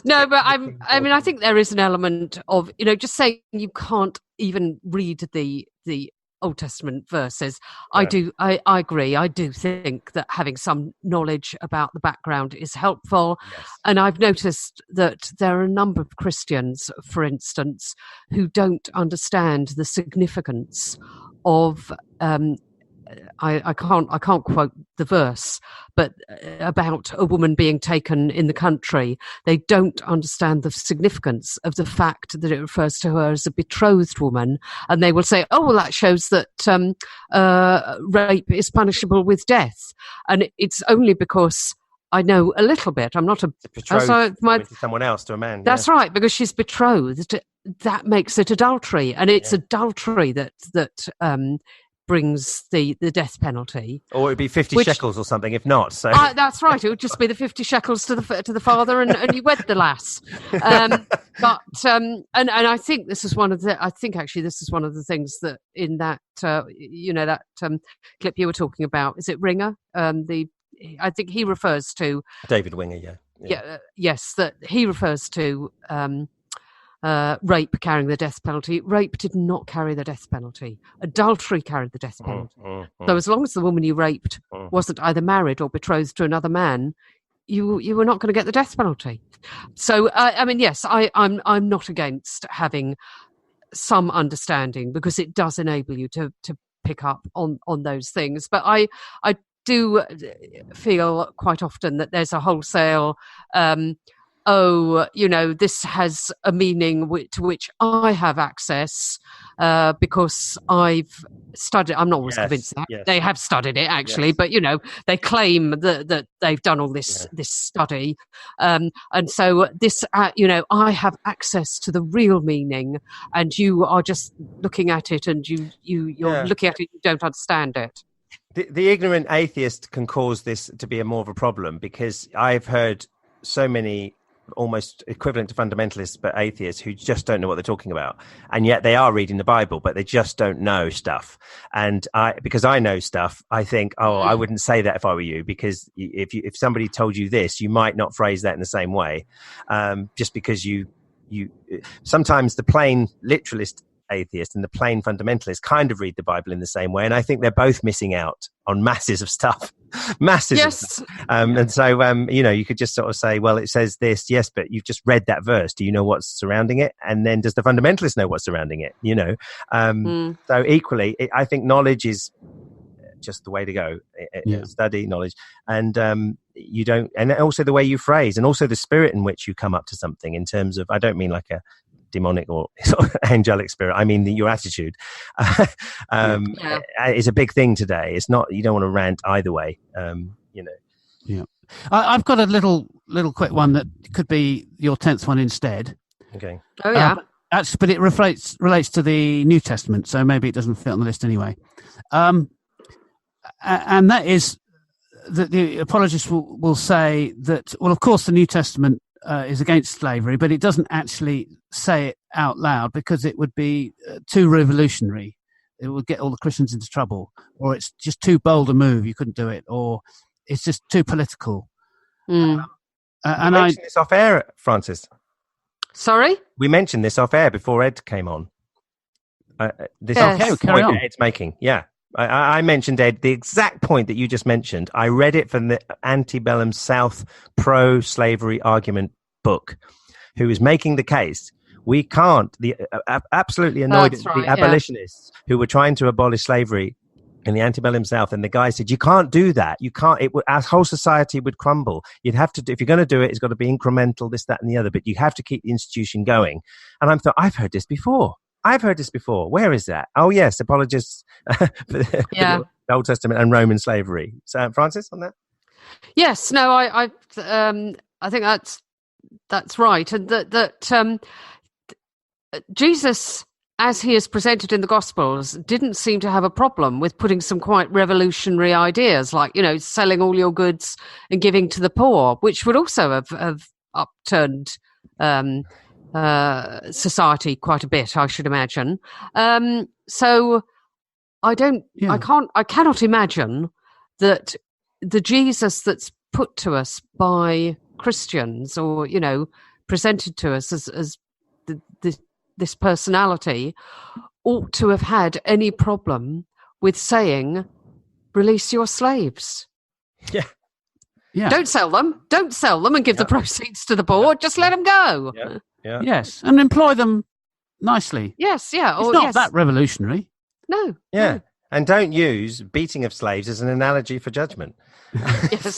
No, but I think there is an element of just saying you can't even read the Old Testament verses. Yeah. I agree. I do think that having some knowledge about the background is helpful. Yes. And I've noticed that there are a number of Christians, for instance, who don't understand the significance of I can't quote the verse, but about a woman being taken in the country. They don't understand the significance of the fact that it refers to her as a betrothed woman, and they will say, "Oh, well, that shows that rape is punishable with death." And it's only because I know a little bit. I'm not betrothed to someone else, to a man. That's right, because she's betrothed. That makes it adultery, and it's adultery that brings the death penalty. Or it'd be 50 shekels or something, if not. So that's right. It would just be the 50 shekels to the father, and you wed the lass. But I think this is one of the. I think actually this is one of the things that in that that clip you were talking about. Is it Ringer? I think he refers to David Winger. Yeah. Yes, that he refers to. rape carrying the death penalty. Rape did not carry the death penalty. Adultery carried the death penalty. So as long as the woman you raped wasn't either married or betrothed to another man, you were not going to get the death penalty. So I mean, yes, I'm not against having some understanding, because it does enable you to pick up on those things. But I do feel quite often that there's a wholesale this has a meaning to which I have access because I've studied. I'm not always convinced that they have studied it actually, but they claim that they've done all this study, and so this I have access to the real meaning, and you are just looking at it, and you're looking at it, you don't understand it. The ignorant atheist can cause this to be more of a problem, because I've heard so many almost equivalent to fundamentalists but atheists who just don't know what they're talking about, and yet they are reading the Bible, but they just don't know stuff. And because I know stuff, I think, I wouldn't say that if I were you, because if somebody told you this, you might not phrase that in the same way, just because you sometimes the plain literalist atheist and the plain fundamentalist kind of read the Bible in the same way, and I think they're both missing out on masses of stuff. Yes. And so you could just sort of say, well, it says this, yes, but you've just read that verse, do you know what's surrounding it? And then does the fundamentalist know what's surrounding it? So equally, I think knowledge is just the way to go. Study knowledge, and you don't, and also the way you phrase, and also the spirit in which you come up to something, in terms of, I don't mean like a demonic or sort of angelic spirit, I mean your attitude is a big thing today. It's not, you don't want to rant either way. I've got a little quick one that could be your 10th one instead. Okay. But it relates to the New Testament, so maybe it doesn't fit on the list anyway. And that is that the apologists will say that, well, of course the New Testament is against slavery, but it doesn't actually say it out loud because it would be too revolutionary. It would get all the Christians into trouble, or it's just too bold a move, you couldn't do it, or it's just too political. And I mentioned this off air, Francis. Sorry? We mentioned this off air before Ed came on. This carry on. Ed's making. Yeah. I mentioned, Ed, the exact point that you just mentioned. I read it from the Antebellum South pro-slavery argument book, who is making the case. We can't, absolutely annoyed at the abolitionists who were trying to abolish slavery in the antebellum South. And the guy said, you can't do that. You can't, our whole society would crumble. You'd have to, if you're going to do it, it's got to be incremental, this, that, and the other, but you have to keep the institution going. And I thought, I've heard this before. Where is that? Oh, yes, apologists for the Old Testament and Roman slavery. So, Francis, on that? Yes, no, I think that's right, and that Jesus, as he is presented in the Gospels, didn't seem to have a problem with putting some quite revolutionary ideas, like selling all your goods and giving to the poor, which would also have upturned society quite a bit, I should imagine. So I cannot imagine that the Jesus that's put to us by Christians, or presented to us as this personality, ought to have had any problem with saying, release your slaves. Yeah. Don't sell them and give the proceeds to the poor. Just let them go. Yeah. Yes, and employ them nicely. Yes, yeah. It's not that revolutionary. No. Yeah. No. And don't use beating of slaves as an analogy for judgment. Yes.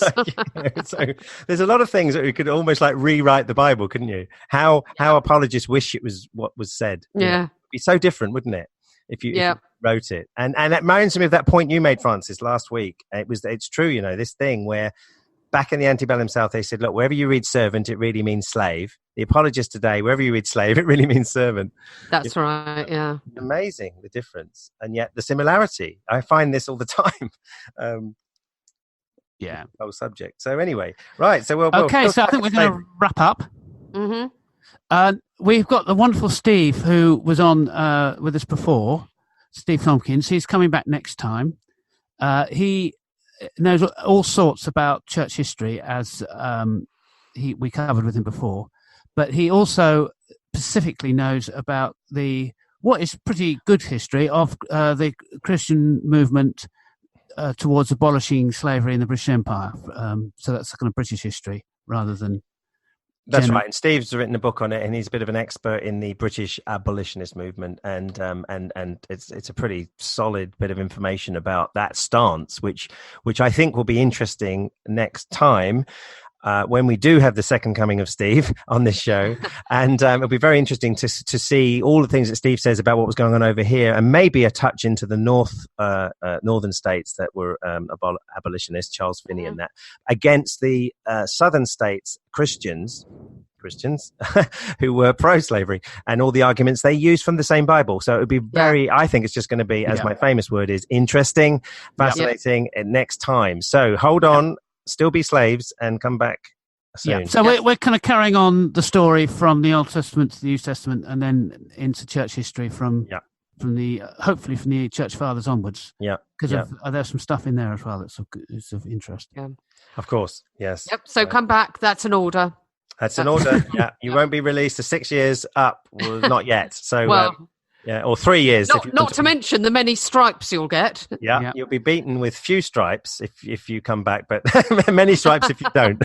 so there's a lot of things that we could almost like rewrite the Bible, couldn't you? How apologists wish it was what was said. Yeah. It'd be so different, wouldn't it? If you wrote it. And it reminds me of that point you made, Francis, last week. It's true, this thing where back in the antebellum South, they said, look, wherever you read servant, it really means slave. The apologists today, wherever you read slave, it really means servant. That's right, yeah. Amazing, the difference. And yet the similarity. I find this all the time. Whole subject. So anyway, right. So so I think we're going to wrap up. Mm-hmm. We've got the wonderful Steve, who was on with us before, Steve Tompkins. He's coming back next time. He knows all sorts about church history, as we covered with him before, but he also specifically knows about what is pretty good history of the Christian movement towards abolishing slavery in the British Empire. So that's kind of British history rather than... That's right. And Steve's written a book on it, and he's a bit of an expert in the British abolitionist movement, and it's a pretty solid bit of information about that stance, which I think will be interesting next time. When we do have the second coming of Steve on this show. And it'll be very interesting to see all the things that Steve says about what was going on over here, and maybe a touch into the northern states that were abolitionists, Charles Finney and that, against the southern states, Christians who were pro-slavery, and all the arguments they used from the same Bible. So it would be I think it's just going to be, as my famous word is, interesting, fascinating next time. So hold on. Still be slaves and come back soon. Yeah. So we're kind of carrying on the story from the Old Testament to the New Testament, and then into church history from the hopefully from the church fathers onwards. Yeah. Because there's some stuff in there as well that's of interest. Yeah. Of course. Yes. Yep. So come back. That's an order. That's an order. Yeah. You won't be released to 6 years up. Well, not yet. So. Or 3 years. Not to mention the many stripes you'll get. Yeah, you'll be beaten with few stripes if you come back, but many stripes if you don't.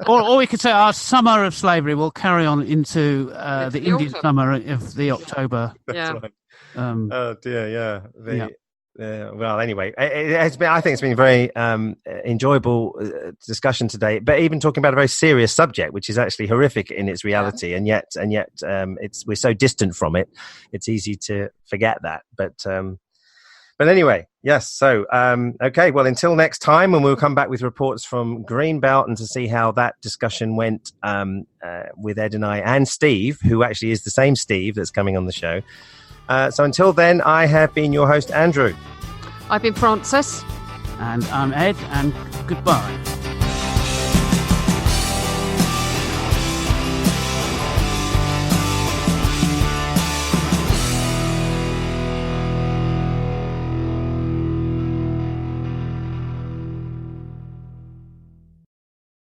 or we could say our summer of slavery will carry on into the Indian summer of the October. Yeah. Right. Oh dear, yeah. Well, anyway, I think it's been a very enjoyable discussion today. But even talking about a very serious subject, which is actually horrific in its reality, and yet, we're so distant from it. It's easy to forget that. But anyway, yes. So okay. Well, until next time, when we'll come back with reports from Greenbelt and to see how that discussion went with Ed and I and Steve, who actually is the same Steve that's coming on the show. So until then, I have been your host, Andrew. I've been Frances. And I'm Ed, and goodbye.